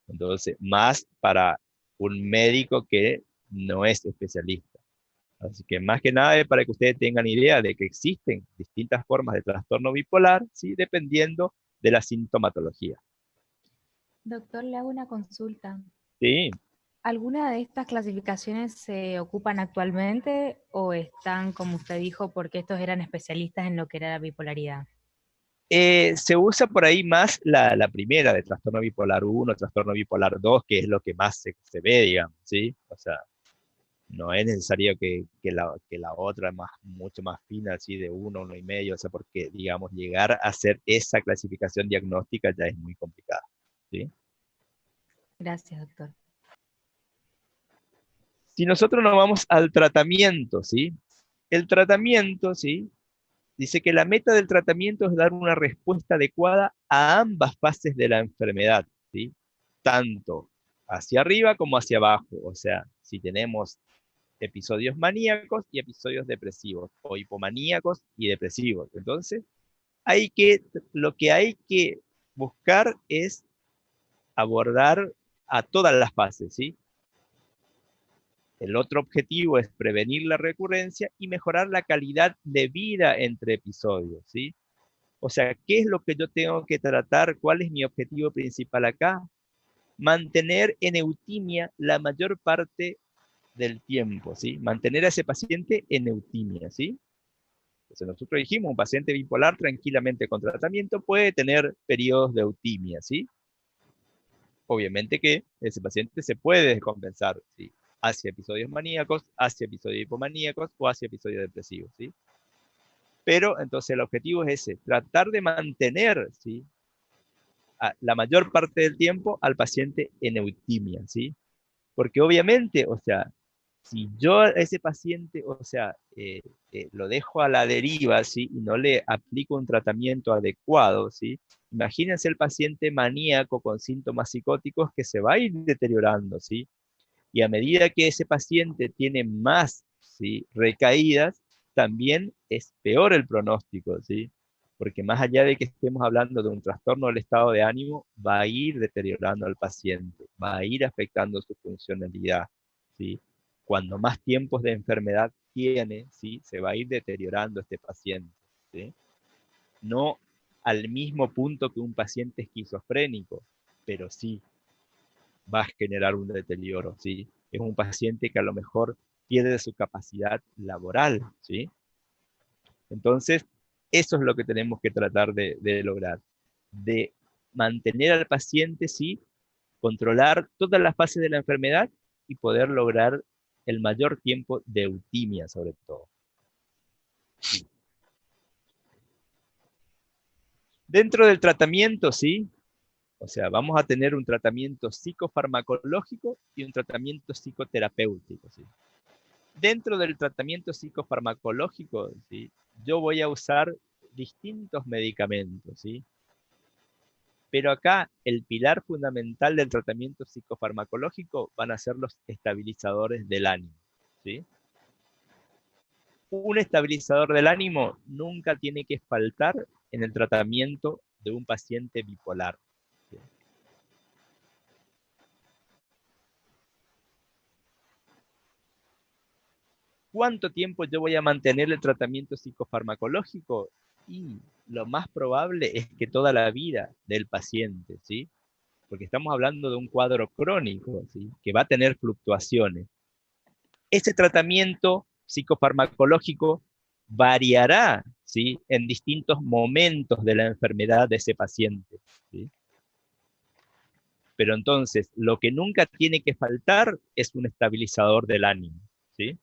Entonces, más para un médico que no es especialista. Así que más que nada es para que ustedes tengan idea de que existen distintas formas de trastorno bipolar, ¿sí? Dependiendo de la sintomatología. Doctor, le hago una consulta. Sí, ¿Alguna de estas clasificaciones se ocupan actualmente o están, como usted dijo, porque estos eran especialistas en lo que era la bipolaridad? se usa por ahí más la primera de trastorno bipolar 1, trastorno bipolar 2, que es lo que más se ve, digamos, ¿sí? O sea, no es necesario que la otra más, mucho más fina, así de 1, 1,5, o sea, porque, digamos, llegar a hacer esa clasificación diagnóstica ya es muy complicado, ¿sí? Gracias, doctor. Si nosotros nos vamos al tratamiento, ¿sí? El tratamiento, ¿sí? Dice que la meta del tratamiento es dar una respuesta adecuada a ambas fases de la enfermedad, ¿sí? Tanto hacia arriba como hacia abajo. O sea, si tenemos episodios maníacos y episodios depresivos, o hipomaníacos y depresivos. Entonces, lo que hay que buscar es abordar a todas las fases, ¿sí? El otro objetivo es prevenir la recurrencia y mejorar la calidad de vida entre episodios, ¿sí? O sea, ¿qué es lo que yo tengo que tratar? ¿Cuál es mi objetivo principal acá? Mantener en eutimia la mayor parte del tiempo, ¿sí? Mantener a ese paciente en eutimia, ¿sí? Entonces nosotros dijimos, un paciente bipolar tranquilamente con tratamiento puede tener periodos de eutimia, ¿sí? Obviamente que ese paciente se puede descompensar, ¿sí? Hacia episodios maníacos, hacia episodios hipomaníacos o hacia episodios depresivos, ¿sí? Pero entonces el objetivo es ese, tratar de mantener, ¿sí? La mayor parte del tiempo al paciente en eutimia, ¿sí? Porque obviamente, o sea, si yo a ese paciente, o sea, lo dejo a la deriva, ¿sí? Y no le aplico un tratamiento adecuado, ¿sí? Imagínense el paciente maníaco con síntomas psicóticos que se va a ir deteriorando, ¿sí? Y a medida que ese paciente tiene más, ¿sí? Recaídas, también es peor el pronóstico, ¿sí? Porque más allá de que estemos hablando de un trastorno del estado de ánimo, va a ir deteriorando al paciente, va a ir afectando su funcionalidad, ¿sí? Cuando más tiempos de enfermedad tiene, ¿sí? Se va a ir deteriorando este paciente, ¿sí? No al mismo punto que un paciente esquizofrénico, pero sí va a generar un deterioro, ¿sí? Es un paciente que a lo mejor pierde su capacidad laboral, ¿sí? Entonces, eso es lo que tenemos que tratar de lograr, de mantener al paciente, ¿sí? Controlar todas las fases de la enfermedad y poder lograr el mayor tiempo de eutimia, sobre todo. Dentro del tratamiento, ¿sí? O sea, vamos a tener un tratamiento psicofarmacológico y un tratamiento psicoterapéutico, ¿sí? Dentro del tratamiento psicofarmacológico, ¿sí? Yo voy a usar distintos medicamentos, ¿sí? Pero acá el pilar fundamental del tratamiento psicofarmacológico van a ser los estabilizadores del ánimo, ¿sí? Un estabilizador del ánimo nunca tiene que faltar en el tratamiento de un paciente bipolar, ¿sí? ¿Cuánto tiempo yo voy a mantener el tratamiento psicofarmacológico? Y lo más probable es que toda la vida del paciente, ¿sí? Porque estamos hablando de un cuadro crónico, ¿sí? Que va a tener fluctuaciones. Ese tratamiento psicofarmacológico variará, ¿sí? En distintos momentos de la enfermedad de ese paciente, ¿sí? Pero entonces, lo que nunca tiene que faltar es un estabilizador del ánimo, ¿sí?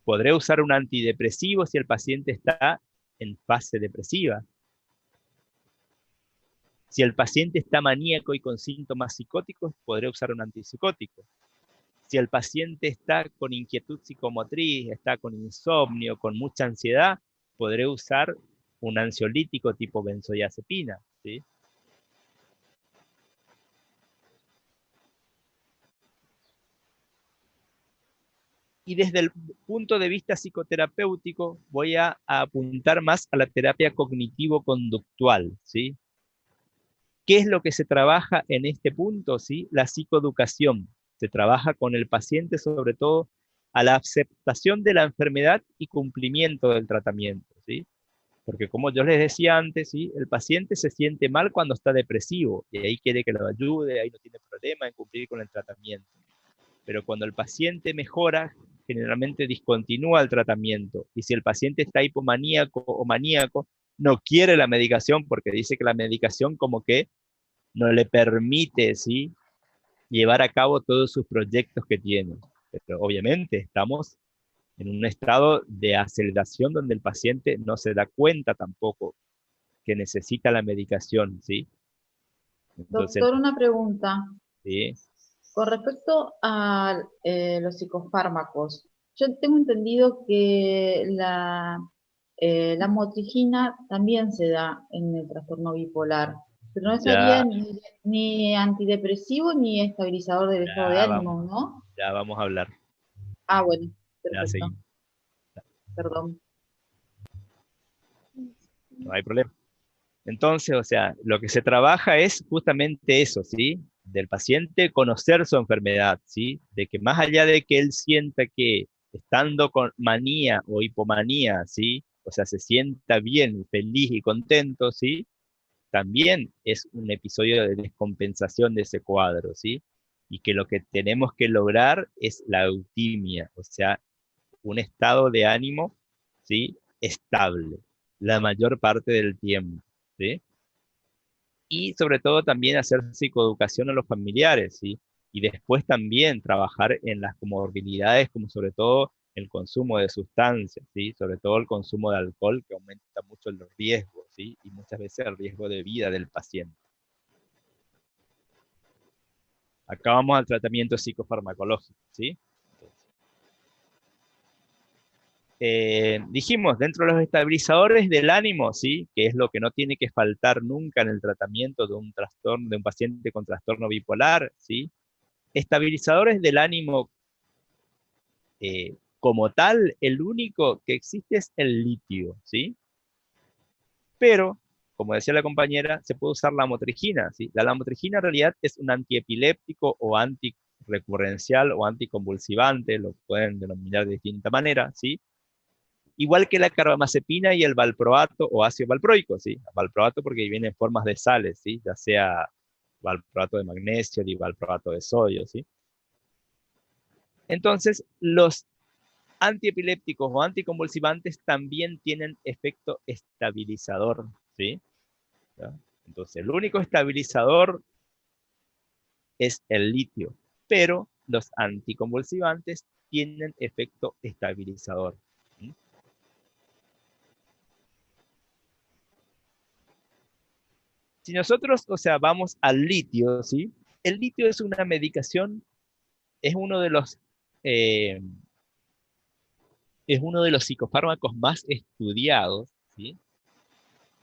Podré usar un antidepresivo si el paciente está en fase depresiva. Si el paciente está maníaco y con síntomas psicóticos, podré usar un antipsicótico. Si el paciente está con inquietud psicomotriz, está con insomnio, con mucha ansiedad, podré usar un ansiolítico tipo benzodiazepina, ¿sí? Y desde el punto de vista psicoterapéutico, voy a apuntar más a la terapia cognitivo-conductual, ¿sí? ¿Qué es lo que se trabaja en este punto? ¿Sí? La psicoeducación. Se trabaja con el paciente sobre todo a la aceptación de la enfermedad y cumplimiento del tratamiento, ¿sí? Porque como yo les decía antes, ¿sí? El paciente se siente mal cuando está depresivo y ahí quiere que lo ayude, ahí no tiene problema en cumplir con el tratamiento. Pero cuando el paciente mejora, generalmente discontinúa el tratamiento. Y si el paciente está hipomaníaco o maníaco, no quiere la medicación porque dice que la medicación como que no le permite, ¿sí? Llevar a cabo todos sus proyectos que tiene. Pero obviamente estamos en un estado de aceleración donde el paciente no se da cuenta tampoco que necesita la medicación, ¿sí? Entonces, Doctor, una pregunta. ¿sí? Con respecto a los psicofármacos, yo tengo entendido que la motrigina también se da en el trastorno bipolar, pero no sería Ya, ni antidepresivo ni estabilizador del estado de ánimo, ¿no? ya vamos a hablar, Ah, bueno, ya perfecto, seguimos, perdón. no hay problema. Entonces, o sea, lo que se trabaja es justamente eso, ¿sí? Del paciente conocer su enfermedad, ¿sí? De que más allá de que él sienta que estando con manía o hipomanía, ¿sí? O sea, se sienta bien, feliz y contento, ¿sí? También es un episodio de descompensación de ese cuadro, ¿sí? Y que lo que tenemos que lograr es la eutimia, o sea, un estado de ánimo, ¿sí? Estable, la mayor parte del tiempo, ¿sí? Y sobre todo también hacer psicoeducación a los familiares, ¿sí? Y después también trabajar en las comorbilidades, como sobre todo el consumo de sustancias, ¿sí? Sobre todo el consumo de alcohol, que aumenta mucho los riesgos, ¿sí? Y muchas veces el riesgo de vida del paciente. Acá vamos al tratamiento psicofarmacológico, ¿sí? Dijimos, dentro de los estabilizadores del ánimo, ¿sí? Que es lo que no tiene que faltar nunca en el tratamiento de un trastorno, de un paciente con trastorno bipolar, ¿sí? Estabilizadores del ánimo como tal, el único que existe es el litio, ¿sí? Pero, como decía la compañera, se puede usar la lamotrigina, ¿sí? La lamotrigina en realidad es un antiepiléptico o antirrecurrencial o anticonvulsivante, lo pueden denominar de distinta manera, ¿sí? Igual que la carbamazepina y el valproato o ácido valproico, ¿sí? Valproato porque viene en formas de sales, ¿sí? Ya sea valproato de magnesio y valproato de sodio, ¿sí? Entonces, los antiepilépticos o anticonvulsivantes también tienen efecto estabilizador, ¿sí? ¿Ya? Entonces, el único estabilizador es el litio, pero los anticonvulsivantes tienen efecto estabilizador. ¿Sí? Si nosotros, o sea, vamos al litio, ¿sí? El litio es una medicación, es uno de los, eh, es uno de los psicofármacos más estudiados, ¿sí?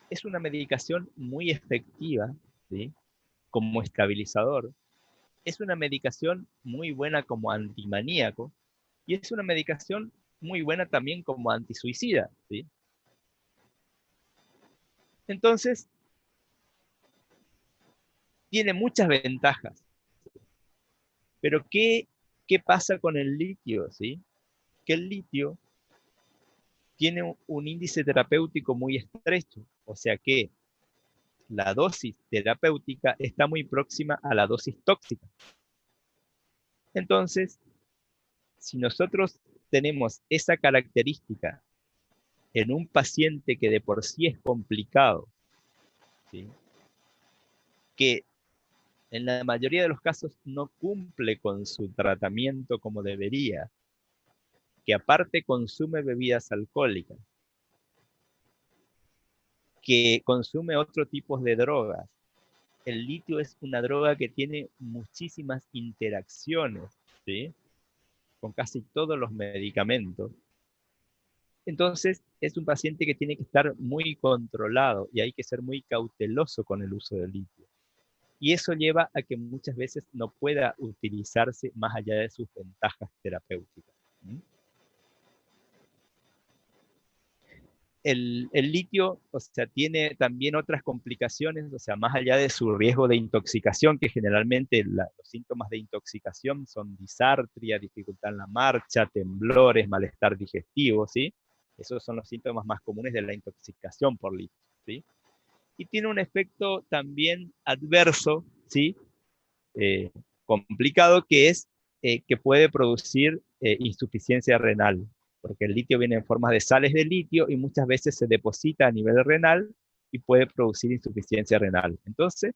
Es una medicación muy efectiva, ¿sí? Como estabilizador. Es una medicación muy buena como antimaníaco y es una medicación muy buena también como antisuicida, ¿sí? Entonces, tiene muchas ventajas. Pero ¿qué pasa con el litio, ¿sí? Que el litio tiene un índice terapéutico muy estrecho, o sea que la dosis terapéutica está muy próxima a la dosis tóxica. Entonces, si nosotros tenemos esa característica en un paciente que de por sí es complicado, ¿sí? Que en la mayoría de los casos no cumple con su tratamiento como debería, que aparte consume bebidas alcohólicas, que consume otro tipo de drogas. El litio es una droga que tiene muchísimas interacciones, ¿sí? Con casi todos los medicamentos. Entonces, es un paciente que tiene que estar muy controlado y hay que ser muy cauteloso con el uso del litio. Y eso lleva a que muchas veces no pueda utilizarse más allá de sus ventajas terapéuticas. ¿Mm? El litio, o sea, tiene también otras complicaciones, o sea, más allá de su riesgo de intoxicación, que generalmente los síntomas de intoxicación son disartria, dificultad en la marcha, temblores, malestar digestivo, ¿sí? Esos son los síntomas más comunes de la intoxicación por litio, ¿sí? Y tiene un efecto también adverso, ¿sí? Eh, complicado, que es que puede producir insuficiencia renal, porque el litio viene en forma de sales de litio y muchas veces se deposita a nivel renal y puede producir insuficiencia renal. Entonces,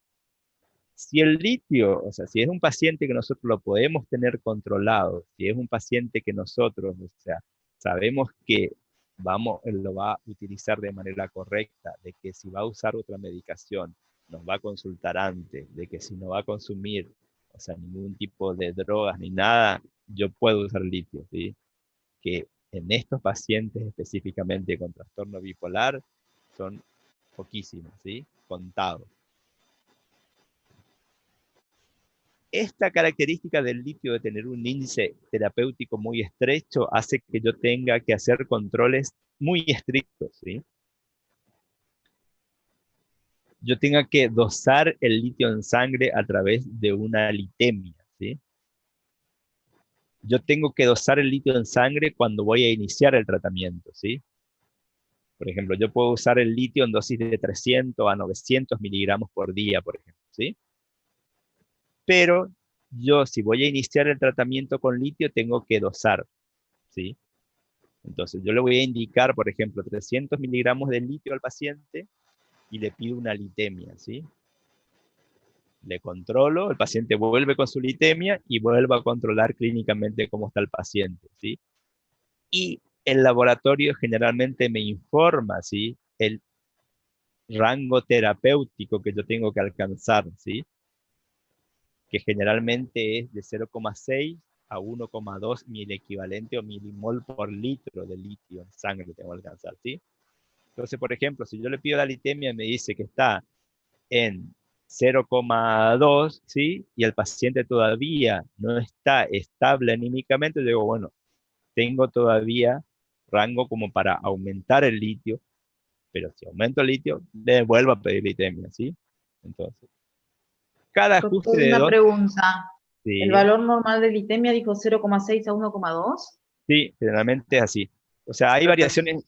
si el litio, o sea, si es un paciente que nosotros lo podemos tener controlado, si es un paciente que nosotros, o sea, sabemos que lo va a utilizar de manera correcta, de que si va a usar otra medicación, nos va a consultar antes, de que si no va a consumir, o sea, ningún tipo de drogas ni nada, yo puedo usar litio, ¿sí? Que en estos pacientes específicamente con trastorno bipolar son poquísimos, ¿sí? Contados. Esta característica del litio de tener un índice terapéutico muy estrecho hace que yo tenga que hacer controles muy estrictos, ¿sí? Yo tenga que dosar el litio en sangre a través de una litemia, ¿sí? Yo tengo que dosar el litio en sangre cuando voy a iniciar el tratamiento, ¿sí? Por ejemplo, yo puedo usar el litio en dosis de 300 a 900 miligramos por día, por ejemplo, ¿sí? Pero yo, si voy a iniciar el tratamiento con litio, tengo que dosar, ¿sí? Entonces, yo le voy a indicar, por ejemplo, 300 miligramos de litio al paciente y le pido una litemia, ¿sí? Le controlo, el paciente vuelve con su litemia y vuelvo a controlar clínicamente cómo está el paciente, ¿sí? Y el laboratorio generalmente me informa, ¿sí? El rango terapéutico que yo tengo que alcanzar, ¿sí? Que generalmente es de 0,6 a 1,2 mil equivalente o milimol por litro de litio en sangre que tengo que alcanzar, ¿sí? Entonces, por ejemplo, si yo le pido la litemia y me dice que está en 0,2, ¿sí? Y el paciente todavía no está estable anímicamente, yo digo, bueno, tengo todavía rango como para aumentar el litio, pero si aumento el litio, le vuelvo a pedir litemia, ¿sí? Entonces, cada ajuste Doctor, de una dosis, pregunta. ¿El sí, valor normal de litemia dijo 0,6 a 1,2? sí, generalmente es así. O sea, hay variaciones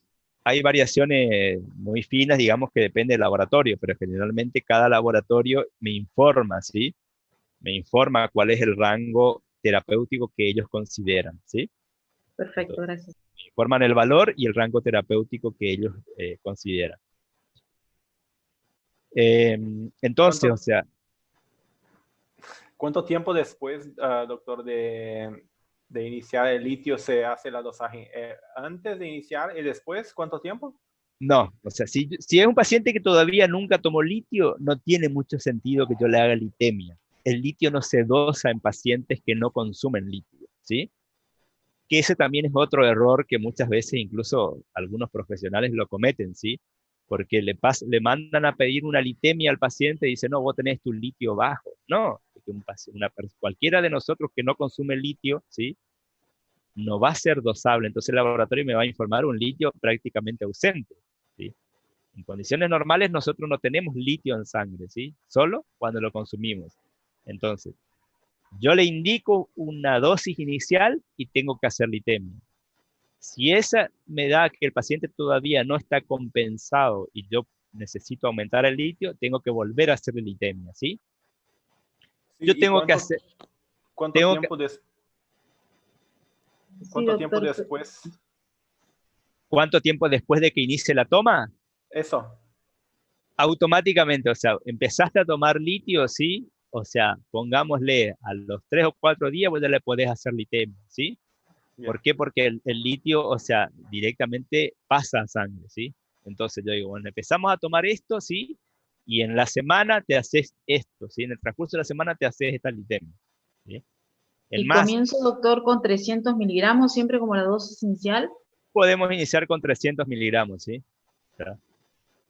muy finas, digamos, que depende del laboratorio, pero generalmente cada laboratorio me informa, ¿sí? Me informa cuál es el rango terapéutico que ellos consideran, ¿sí? Perfecto, Entonces, gracias. me informan el valor y el rango terapéutico que ellos consideran. Entonces, o ¿Cuánto, sea, cuánto tiempo después, doctor, de iniciar el litio se hace la dosaje? ¿Antes de iniciar y después? ¿Cuánto tiempo? no, o sea, si es un paciente que todavía nunca tomó litio, no tiene mucho sentido que yo le haga litemia. El litio no se dosa en pacientes que no consumen litio, ¿sí? Que ese también es otro error que muchas veces incluso algunos profesionales lo cometen, ¿sí? Porque le mandan a pedir una litemia al paciente y dicen, no, vos tenés tu litio bajo. No, porque cualquiera de nosotros que no consume litio, ¿sí? No va a ser dosable. Entonces el laboratorio me va a informar un litio prácticamente ausente, ¿sí? En condiciones normales nosotros no tenemos litio en sangre, ¿sí? Solo cuando lo consumimos. Entonces, yo le indico una dosis inicial y tengo que hacer litemia. Si esa me da que el paciente todavía no está compensado y yo necesito aumentar el litio, tengo que volver a hacer litemia, ¿sí? Sí, Yo ¿y tengo que hacer, cuánto tengo que, tiempo, Sí, cuánto tiempo doctor. después? ¿cuánto tiempo después de que inicie la toma? Eso. Automáticamente, o sea, empezaste a tomar litio, ¿sí? O sea, pongámosle a los 3 o 4 días, vos ya le podés hacer litemia, ¿sí? Ya. ¿Por qué? Porque el litio, o sea, directamente pasa a sangre, ¿sí? Entonces yo digo, bueno, empezamos a tomar esto, ¿sí? Y en la semana te haces esto, ¿sí? En el transcurso de la semana te haces esta litemia, ¿sí? En Y más, comienzo, doctor, con 300 miligramos, siempre como la dosis inicial. podemos iniciar con 300 miligramos, ¿sí? ¿Ya?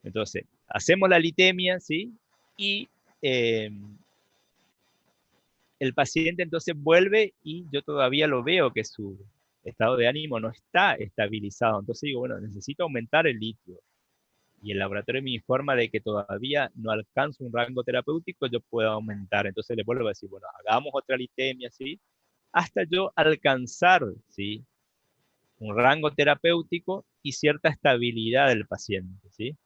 Entonces, hacemos la litemia, ¿sí? Y eh, el paciente entonces vuelve y yo todavía lo veo que su estado de ánimo no está estabilizado. Entonces digo, bueno, necesito aumentar el litio. Y el laboratorio me informa de que todavía no alcanzo un rango terapéutico, yo puedo aumentar. Entonces le vuelvo a decir, bueno, hagamos otra litemia, ¿sí? Hasta yo alcanzar, ¿sí? Un rango terapéutico y cierta estabilidad del paciente, ¿sí?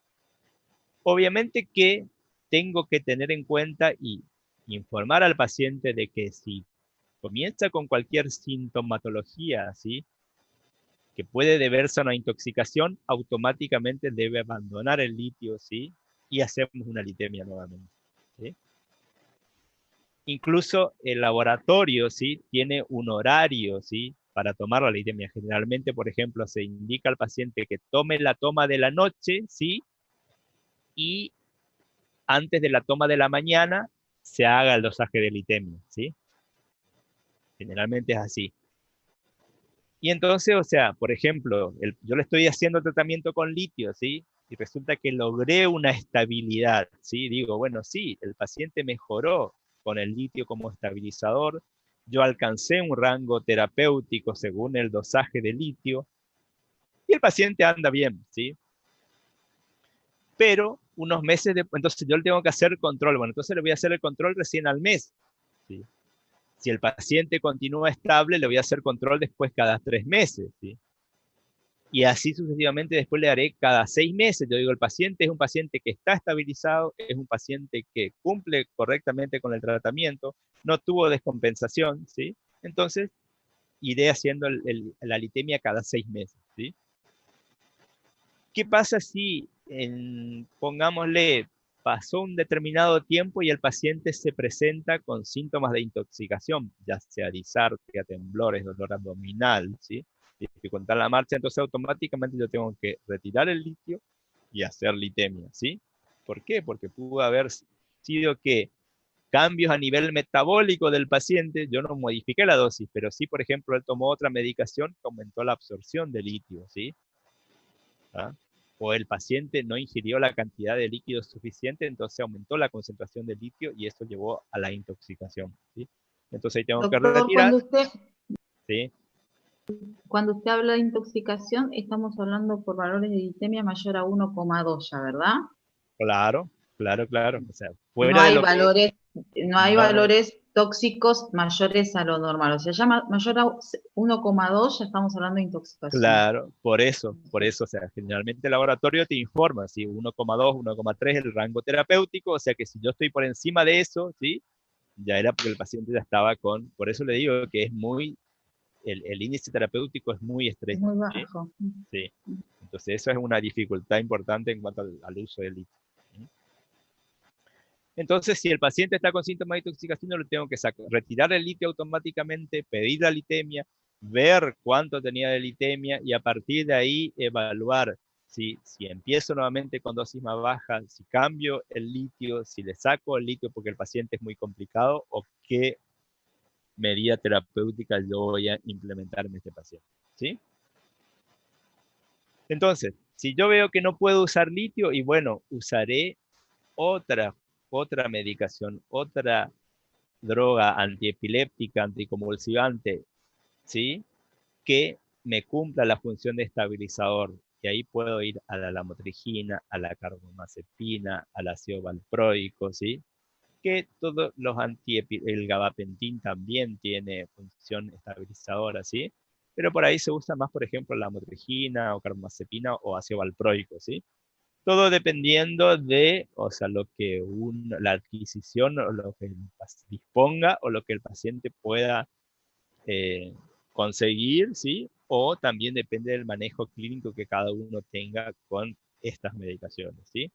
Obviamente que tengo que tener en cuenta y informar al paciente de que si comienza con cualquier sintomatología, ¿sí? Que puede deberse a una intoxicación, automáticamente debe abandonar el litio, ¿sí? Y hacemos una litemia nuevamente, ¿sí? Incluso el laboratorio, ¿sí? Tiene un horario, ¿sí? Para tomar la litemia. Generalmente, por ejemplo, se indica al paciente que tome la toma de la noche, ¿sí? Y antes de la toma de la mañana se haga el dosaje de litemia, ¿sí? Generalmente es así. Y entonces, o sea, por ejemplo, yo le estoy haciendo tratamiento con litio, ¿sí? Y resulta que logré una estabilidad, ¿sí? Digo, bueno, sí, el paciente mejoró con el litio como estabilizador, yo alcancé un rango terapéutico según el dosaje de litio, y el paciente anda bien, ¿sí? Pero unos meses después, entonces yo le tengo que hacer control, bueno, entonces le voy a hacer el control recién al mes, ¿sí? Si el paciente continúa estable, le voy a hacer control después cada 3 meses, ¿sí? Y así sucesivamente después le haré cada 6 meses. Yo digo, el paciente es un paciente que está estabilizado, es un paciente que cumple correctamente con el tratamiento, no tuvo descompensación, ¿sí? Entonces, iré haciendo la litemia cada 6 meses, ¿sí? ¿Qué pasa si, pongámosle, pasó un determinado tiempo y el paciente se presenta con síntomas de intoxicación, ya sea disartria, temblores, dolor abdominal, ¿sí? Dificultar la marcha, entonces automáticamente yo tengo que retirar el litio y hacer litemia, ¿sí? ¿Por qué? Porque pudo haber sido que cambios a nivel metabólico del paciente, yo no modifiqué la dosis, pero sí, por ejemplo, él tomó otra medicación que aumentó la absorción de litio, ¿sí? ¿Ah? O el paciente no ingirió la cantidad de líquido suficiente, entonces aumentó la concentración de litio y esto llevó a la intoxicación, ¿sí? Entonces ahí tengo que Doctor, retirar, cuando usted, ¿sí? Cuando usted habla de intoxicación, estamos hablando por valores de glicemia mayor a 1,2 ya, ¿verdad? Claro, claro, claro. O sea, No fuera de hay lo que... valores, no hay No, no, no. valores tóxicos mayores a lo normal. O sea, ya mayor a 1,2 ya estamos hablando de intoxicación. Claro, por eso, o sea, generalmente el laboratorio te informa, si 1,2, 1,3 el rango terapéutico, o sea que si yo estoy por encima de eso, ¿sí? Ya era porque el paciente ya estaba con, por eso le digo que es muy, el índice terapéutico es muy Es estrecho, muy ¿sí? bajo. Sí. Entonces eso es una dificultad importante en cuanto al uso del litio. ¿Sí? Entonces, si el paciente está con síntomas de intoxicación, yo le tengo que retirar el litio automáticamente, pedir la litemia, ver cuánto tenía de litemia y a partir de ahí evaluar si empiezo nuevamente con dosis más bajas, si cambio el litio, si le saco el litio porque el paciente es muy complicado o qué medida terapéutica yo voy a implementar en este paciente. ¿Sí? Entonces, si yo veo que no puedo usar litio, y bueno, usaré otra, otra medicación, otra droga antiepiléptica, anticonvulsivante, ¿sí? Que me cumpla la función de estabilizador. Y ahí puedo ir a la lamotrigina, a la carbamazepina, al ácido valproico, ¿sí? Que todos los el gabapentin también tiene función estabilizadora, ¿sí? Pero por ahí se usa más, por ejemplo, la lamotrigina o carbamazepina o ácido valproico, ¿sí? Todo dependiendo de, o sea, lo que la adquisición o lo que disponga o lo que el paciente pueda eh, conseguir, ¿sí? O también depende del manejo clínico que cada uno tenga con estas medicaciones, ¿sí?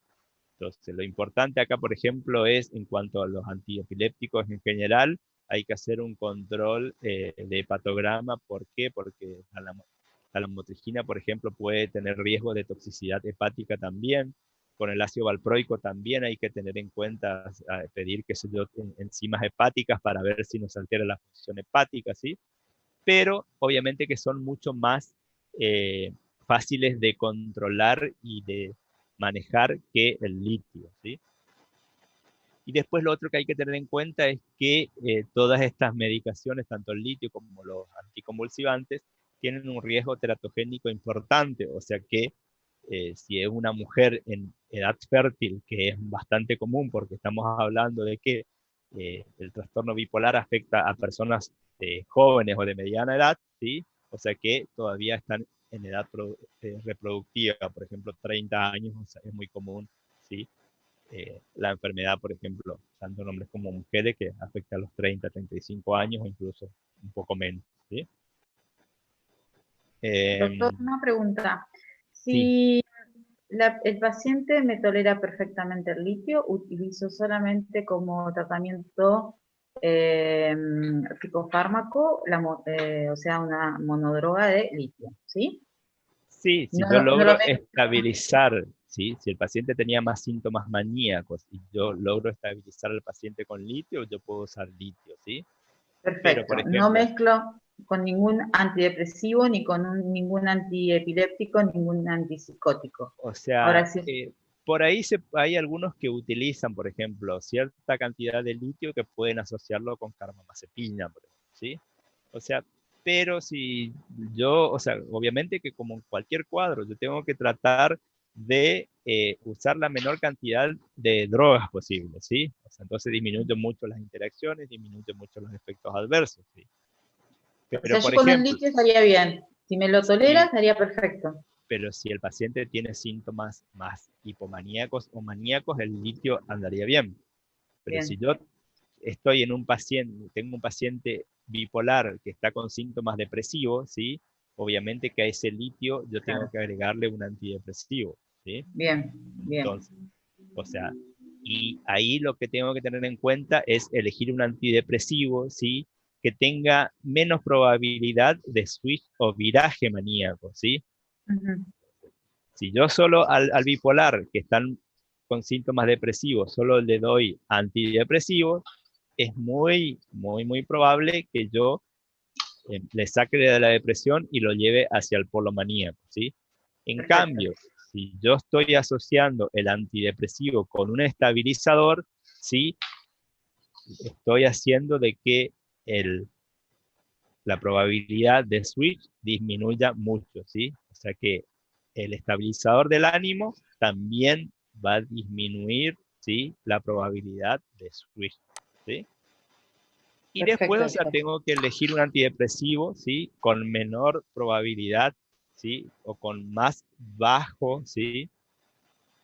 Entonces, lo importante acá, por ejemplo, es en cuanto a los antiepilépticos en general, hay que hacer un control de hepatograma. ¿Por qué? Porque la lamotrigina, por ejemplo, puede tener riesgo de toxicidad hepática también. Con el ácido valproico también hay que tener en cuenta, pedir, qué sé yo, enzimas hepáticas para ver si nos altera la función hepática, ¿sí? Pero obviamente que son mucho más fáciles de controlar y de manejar que el litio, ¿sí? Y después lo otro que hay que tener en cuenta es que todas estas medicaciones, tanto el litio como los anticonvulsivantes, tienen un riesgo teratogénico importante, o sea que si es una mujer en edad fértil, que es bastante común porque estamos hablando de que el trastorno bipolar afecta a personas jóvenes o de mediana edad, ¿sí? O sea que todavía están en edad reproductiva, por ejemplo, 30 años, o sea, es muy común, ¿sí? La enfermedad, por ejemplo, tanto en hombres como mujeres, que afecta a los 30, 35 años o incluso un poco menos, ¿sí? Doctor, Eh, una pregunta. sí, Si el paciente me tolera perfectamente el litio, utilizo solamente como tratamiento eh, psicofármaco, o sea, una monodroga de litio, ¿sí? sí, si No, yo no lo logro mezclo. estabilizar, ¿sí? Si el paciente tenía más síntomas maníacos y yo logro estabilizar al paciente con litio, yo puedo usar litio, ¿sí? Pero, por Perfecto. No ejemplo, mezclo con ningún antidepresivo, ni con ningún antiepiléptico, ningún antipsicótico. o Ahora sea, sí, por ahí hay algunos que utilizan, por ejemplo, cierta cantidad de litio que pueden asociarlo con carbamazepina, por ejemplo, ¿sí? O sea, pero si yo, o sea, obviamente que como en cualquier cuadro, yo tengo que tratar de usar la menor cantidad de drogas posible, ¿sí? O sea, entonces disminuye mucho las interacciones, disminuye mucho los efectos adversos, ¿sí? o sea, Pero, yo por con un ejemplo, litio estaría bien. Si me lo tolera, si estaría perfecto. pero si el paciente tiene síntomas más hipomaníacos o maníacos, el litio andaría bien. Pero si Bien, yo estoy en un paciente, tengo un paciente bipolar que está con síntomas depresivos, ¿sí? Obviamente que a ese litio yo tengo claro. que agregarle un antidepresivo, ¿sí? Bien, bien. Entonces, o sea, y ahí lo que tengo que tener en cuenta es elegir un antidepresivo, ¿sí? Que tenga menos probabilidad de switch o viraje maníaco, ¿sí? Ujú. Si yo solo al bipolar que están con síntomas depresivos, solo le doy antidepresivos, es muy probable que yo le saque de la depresión y lo lleve hacia el polo maníaco, ¿sí? En Perfecto. cambio, si yo estoy asociando el antidepresivo con un estabilizador, ¿sí? Estoy haciendo de que el, la probabilidad de switch disminuya mucho, ¿sí? O sea que el estabilizador del ánimo también va a disminuir, ¿sí? La probabilidad de switch, ¿sí? Y después, Perfecto, o sea, tengo que elegir un antidepresivo, ¿sí? Con menor probabilidad, ¿sí? O con más bajo, ¿sí?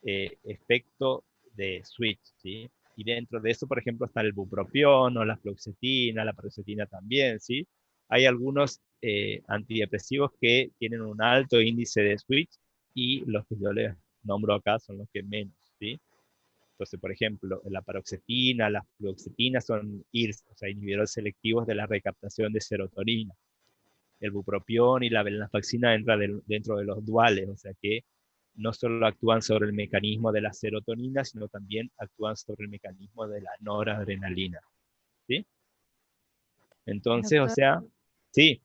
Efecto de switch, ¿sí? Y dentro de eso, por ejemplo, está el bupropión o la paroxetina también, ¿sí? Hay algunos antidepresivos que tienen un alto índice de switch y los que yo les nombro acá son los que menos, ¿sí? Entonces, por ejemplo, la paroxetina, la fluoxetina son IRS, o sea, inhibidores selectivos de la recaptación de serotonina. El bupropión y la venlafaxina entran dentro de los duales, o sea que no solo actúan sobre el mecanismo de la serotonina, sino también actúan sobre el mecanismo de la noradrenalina, ¿sí? Entonces, o Doctor, sea, sí,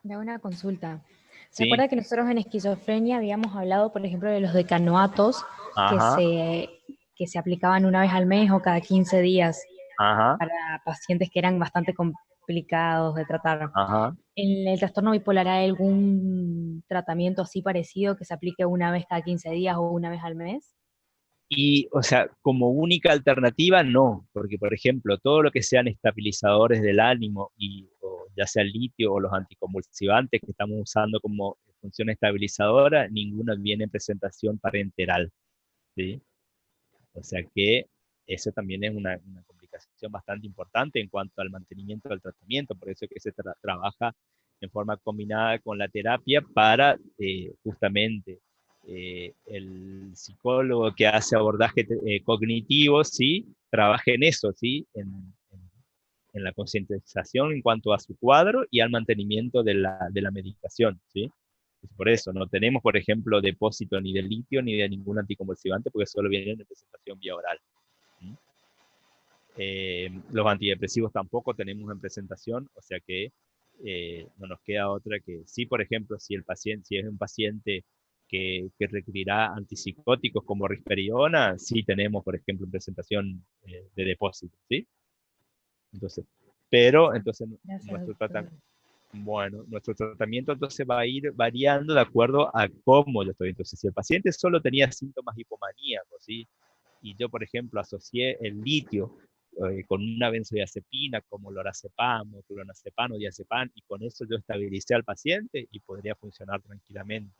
le hago una consulta. ¿Se sí, acuerda que nosotros en esquizofrenia habíamos hablado, por ejemplo, de los decanoatos que ajá, se, que se aplicaban una vez al mes o cada 15 días ajá, para pacientes que eran bastante complicados de tratar? ajá. ¿En el trastorno bipolar hay algún tratamiento así parecido que se aplique una vez cada 15 días o una vez al mes? Y, o sea, como única alternativa, no, porque, por ejemplo, todo lo que sean estabilizadores del ánimo, y, o ya sea el litio o los anticonvulsivantes que estamos usando como función estabilizadora, ninguno viene en presentación parenteral, ¿sí? O sea que eso también es una complicación bastante importante en cuanto al mantenimiento del tratamiento, por eso es que se trabaja en forma combinada con la terapia para justamente el psicólogo que hace abordaje cognitivo, ¿sí? Trabaje en eso, ¿sí? En la concientización en cuanto a su cuadro y al mantenimiento de la medicación, ¿sí? Por eso no tenemos, por ejemplo, depósito ni de litio ni de ningún anticonvulsivante porque solo vienen en presentación vía oral. ¿Sí? Los antidepresivos tampoco tenemos en presentación, o sea que no nos queda otra que, sí, por ejemplo, si es un paciente que requerirá antipsicóticos como risperidona, sí tenemos, por ejemplo, en presentación de depósito, ¿sí? Entonces, pero entonces Gracias, nuestro doctor. tratamiento, bueno, nuestro tratamiento entonces va a ir variando de acuerdo a cómo yo estoy. Entonces, si el paciente solo tenía síntomas hipomaníacos, ¿sí? Y yo, por ejemplo, asocié el litio con una benzodiazepina como lorazepam o clonazepam o diazepam, y con eso yo estabilicé al paciente y podría funcionar tranquilamente.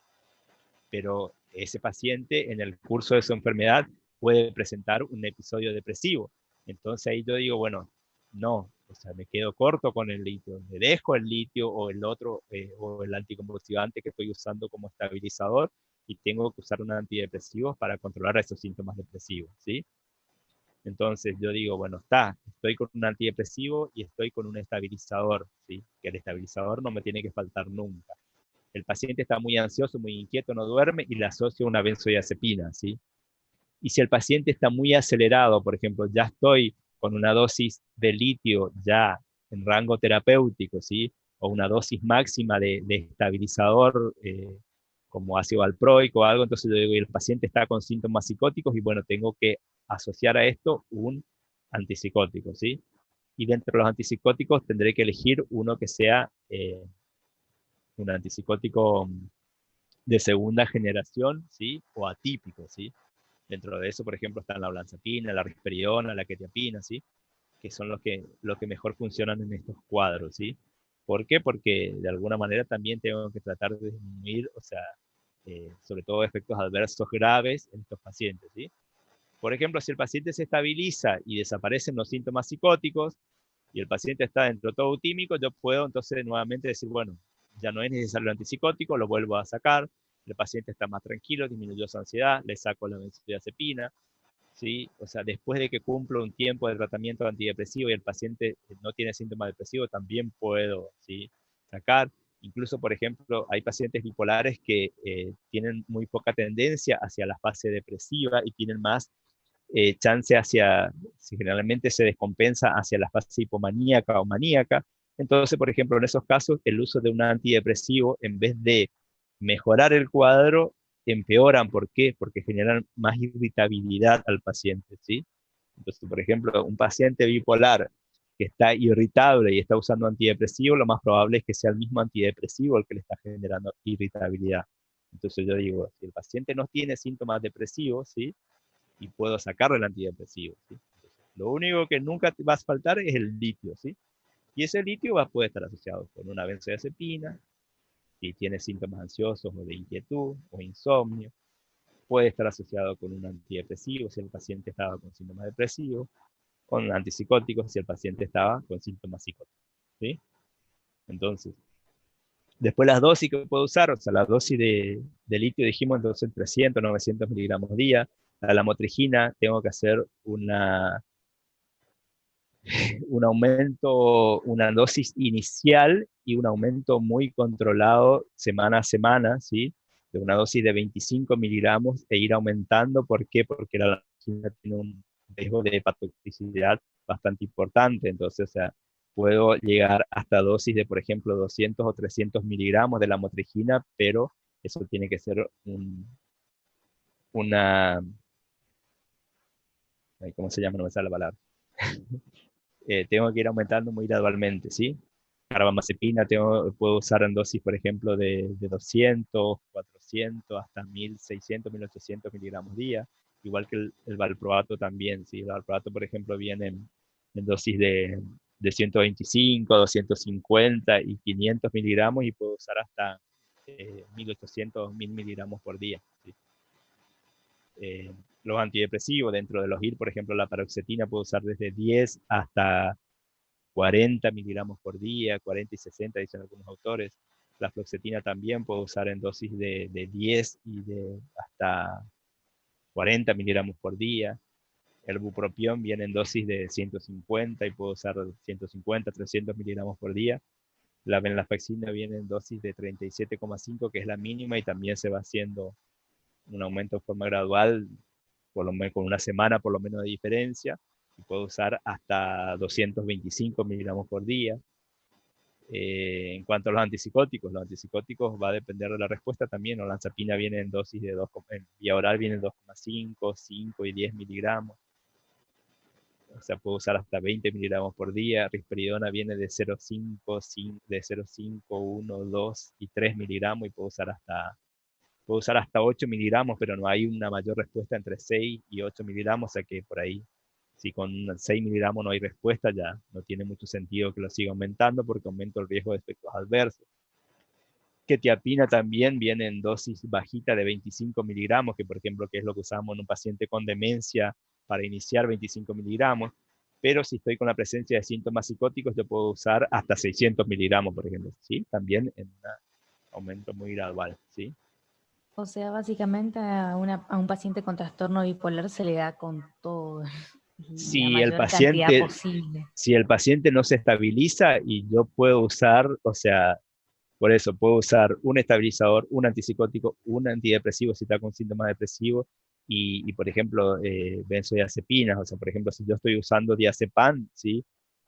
Pero ese paciente en el curso de su enfermedad puede presentar un episodio depresivo. Entonces ahí yo digo, bueno, no, o sea, me quedo corto con el litio, me dejo el litio o el otro, o el anticonvulsivante que estoy usando como estabilizador y tengo que usar un antidepresivo para controlar esos síntomas depresivos, ¿sí? Entonces yo digo, bueno, estoy con un antidepresivo y estoy con un estabilizador, ¿sí? Que el estabilizador no me tiene que faltar nunca. El paciente está muy ansioso, muy inquieto, no duerme y le asocio una benzodiazepina, ¿sí? Y si el paciente está muy acelerado, por ejemplo, ya estoy con una dosis de litio ya en rango terapéutico, ¿sí? O una dosis máxima de estabilizador como ácido valproico o algo, entonces yo digo, y el paciente está con síntomas psicóticos y bueno, tengo que asociar a esto un antipsicótico, ¿sí? Y dentro de los antipsicóticos tendré que elegir uno que sea un antipsicótico de segunda generación, ¿sí? O atípico, ¿sí? Dentro de eso, por ejemplo, están la olanzapina, la risperidona, la quetiapina, ¿sí? Que son los que mejor funcionan en estos cuadros, ¿sí? ¿Por qué? Porque de alguna manera también tengo que tratar de disminuir, o sea, sobre todo efectos adversos graves en estos pacientes, ¿sí? Por ejemplo, si el paciente se estabiliza y desaparecen los síntomas psicóticos y el paciente está dentro de todo eutímico, yo puedo entonces nuevamente decir, bueno, ya no es necesario el antipsicótico, lo vuelvo a sacar, el paciente está más tranquilo, disminuyó su ansiedad, le saco la benzodiazepina, ¿sí? O sea, después de que cumplo un tiempo de tratamiento antidepresivo y el paciente no tiene síntomas depresivos, también puedo, ¿sí? Sacar. Incluso, por ejemplo, hay pacientes bipolares que tienen muy poca tendencia hacia la fase depresiva y tienen más chance hacia, si generalmente se descompensa hacia la fase hipomaníaca o maníaca. Entonces, por ejemplo, en esos casos, el uso de un antidepresivo, en vez de mejorar el cuadro, empeoran. ¿Por qué? Porque generan más irritabilidad al paciente, ¿sí? Entonces, por ejemplo, un paciente bipolar que está irritable y está usando antidepresivo, lo más probable es que sea el mismo antidepresivo el que le está generando irritabilidad. Entonces yo digo, si el paciente no tiene síntomas depresivos, ¿sí? Y puedo sacarle el antidepresivo, ¿sí? Entonces, lo único que nunca te va a faltar es el litio, ¿sí? Y ese litio puede estar asociado con una benzodiazepina, si tiene síntomas ansiosos o de inquietud o insomnio. Puede estar asociado con un antidepresivo si el paciente estaba con síntomas depresivos, con antipsicóticos si el paciente estaba con síntomas psicóticos, ¿sí? Entonces, después las dosis que puedo usar, o sea, la dosis de litio dijimos entonces 300, 900 miligramos día. A la motrigina tengo que hacer un aumento, una dosis inicial y un aumento muy controlado semana a semana, ¿sí? De una dosis de 25 miligramos e ir aumentando. ¿Por qué? Porque la lamotrigina tiene un riesgo de hepatotoxicidad bastante importante. Entonces, o sea, puedo llegar hasta dosis de, por ejemplo, 200 o 300 miligramos de la motrigina, pero eso tiene que ser una, ¿cómo se llama? No me sale la palabra. Tengo que ir aumentando muy gradualmente, ¿sí? Carbamazepina puedo usar en dosis, por ejemplo, de 200, 400, hasta 1600, 1800 miligramos día, igual que el valproato también, ¿sí? El valproato, por ejemplo, viene en dosis de 125, 250 y 500 miligramos y puedo usar hasta 1800, 1000 miligramos por día, ¿sí? Los antidepresivos dentro de los IR, por ejemplo, la paroxetina puedo usar desde 10 hasta 40 miligramos por día, 40 y 60, dicen algunos autores. La fluoxetina también puedo usar en dosis de 10 y de hasta 40 miligramos por día. El bupropión viene en dosis de 150 y puedo usar 150, 300 miligramos por día. La venlafaxina viene en dosis de 37,5, que es la mínima, y también se va haciendo un aumento de forma gradual, por lo menos con una semana por lo menos de diferencia, y puedo usar hasta 225 miligramos por día. En cuanto a los antipsicóticos va a depender de la respuesta también. Olanzapina viene en dosis de 2, en vía oral viene en 2,5, 5 y 10 miligramos. O sea, puedo usar hasta 20 miligramos por día. Risperidona viene de 0,5, 1, 2 y 3 miligramos, y puedo usar hasta 8 miligramos, pero no hay una mayor respuesta entre 6 y 8 miligramos, o sea que por ahí, si con 6 miligramos no hay respuesta, ya no tiene mucho sentido que lo siga aumentando porque aumenta el riesgo de efectos adversos. Quetiapina también viene en dosis bajita de 25 miligramos, que por ejemplo, que es lo que usamos en un paciente con demencia para iniciar 25 miligramos, pero si estoy con la presencia de síntomas psicóticos, yo puedo usar hasta 600 miligramos, por ejemplo, ¿sí? También en un aumento muy gradual, ¿sí? O sea, básicamente a un paciente con trastorno bipolar se le da con todo, la Si el mayor cantidad paciente, posible. si el paciente no se estabiliza, y yo puedo usar, o sea, por eso puedo usar un estabilizador, un antipsicótico, un antidepresivo si está con síntomas depresivos, y por ejemplo, benzodiazepinas. O sea, por ejemplo, si yo estoy usando diazepam, ¿sí?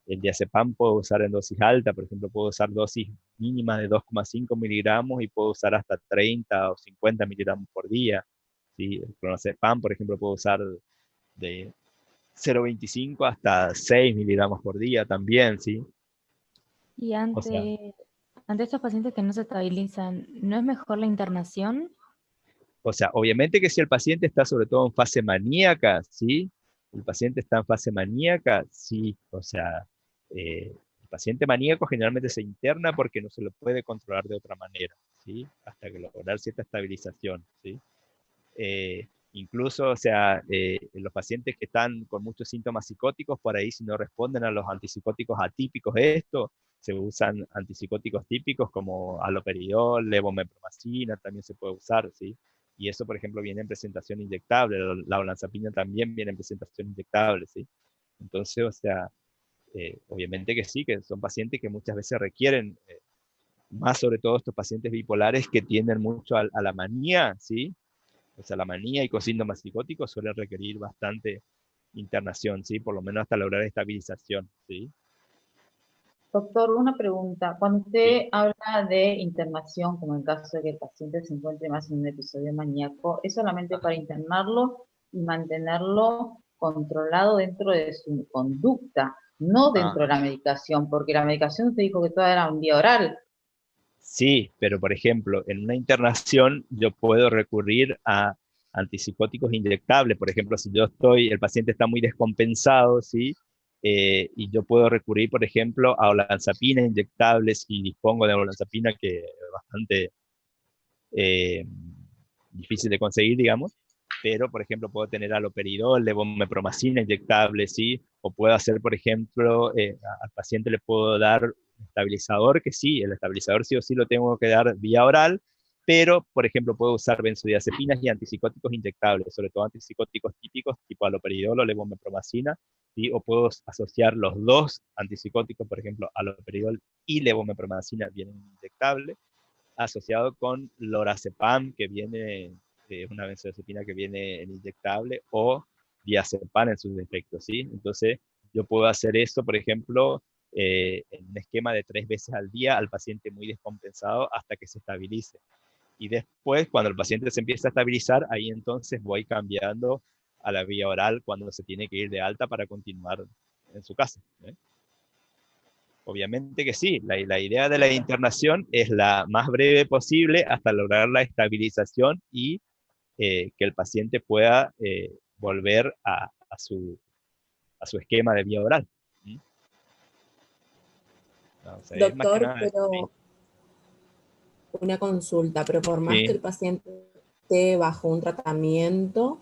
El diazepam puedo usar en dosis alta, por ejemplo, puedo usar dosis mínimas de 2,5 miligramos y puedo usar hasta 30 o 50 miligramos por día, ¿sí? El clonazepam, por ejemplo, puedo usar de 0,25 hasta 6 miligramos por día también, ¿sí? Y O sea, ante estos pacientes que no se estabilizan, ¿no es mejor la internación? obviamente que si el paciente está sobre todo en fase maníaca, ¿sí? El paciente está en fase maníaca, sí. O sea, el paciente maníaco generalmente se interna porque no se lo puede controlar de otra manera, ¿sí? Hasta que lograr cierta estabilización, ¿sí? Incluso, o sea, los pacientes que están con muchos síntomas psicóticos, por ahí si no responden a los antipsicóticos atípicos de esto, se usan antipsicóticos típicos como haloperidol, levomepromacina, también se puede usar, ¿sí? Y eso, por ejemplo, viene en presentación inyectable. La olanzapina también viene en presentación inyectable, ¿sí? Entonces, o sea, obviamente que sí, que son pacientes que muchas veces requieren, más sobre todo estos pacientes bipolares que tienden mucho a la manía, ¿sí? O sea, la manía y con síntomas psicóticos suelen requerir bastante internación, ¿sí? Por lo menos hasta lograr estabilización, ¿sí? Doctor, una pregunta. Cuando Sí. usted habla de internación, como en caso de que el paciente se encuentre más en un episodio maníaco, ¿es solamente para internarlo y mantenerlo controlado dentro de su conducta? no Ah, dentro de la medicación, porque la medicación te dijo que toda era un vía oral. sí, pero por ejemplo, en una internación yo puedo recurrir a antipsicóticos inyectables. Por ejemplo, si yo estoy, el paciente está muy descompensado, ¿sí? Y yo puedo recurrir, por ejemplo, a olanzapina inyectables y dispongo de olanzapina que es bastante eh, difícil de conseguir, digamos, pero por ejemplo puedo tener aloperidol, levomepromacina inyectable, ¿sí? O puedo hacer, por ejemplo, al paciente le puedo dar un estabilizador, que sí, el estabilizador sí o sí lo tengo que dar vía oral, pero por ejemplo puedo usar benzodiazepinas y antipsicóticos inyectables, sobre todo antipsicóticos típicos tipo aloperidol o levomepromacina, ¿sí? O puedo asociar los dos antipsicóticos, por ejemplo, aloperidol y levomepromacina vienen inyectables, asociado con lorazepam, que viene, una benzodiazepina que viene en inyectable, o diazepam en sus defectos, ¿sí? Entonces, yo puedo hacer esto, por ejemplo, en un esquema de 3 veces al día al paciente muy descompensado hasta que se estabilice. Y después, cuando el paciente se empieza a estabilizar, ahí entonces voy cambiando a la vía oral cuando se tiene que ir de alta para continuar en su casa, ¿eh? Obviamente que sí, la idea de la internación es la más breve posible hasta lograr la estabilización y que el paciente pueda volver a su esquema de vía oral. ¿Mm? No, o sea, es más que Doctor, nada, sí, pero una consulta, pero por más que sí, el paciente esté bajo un tratamiento,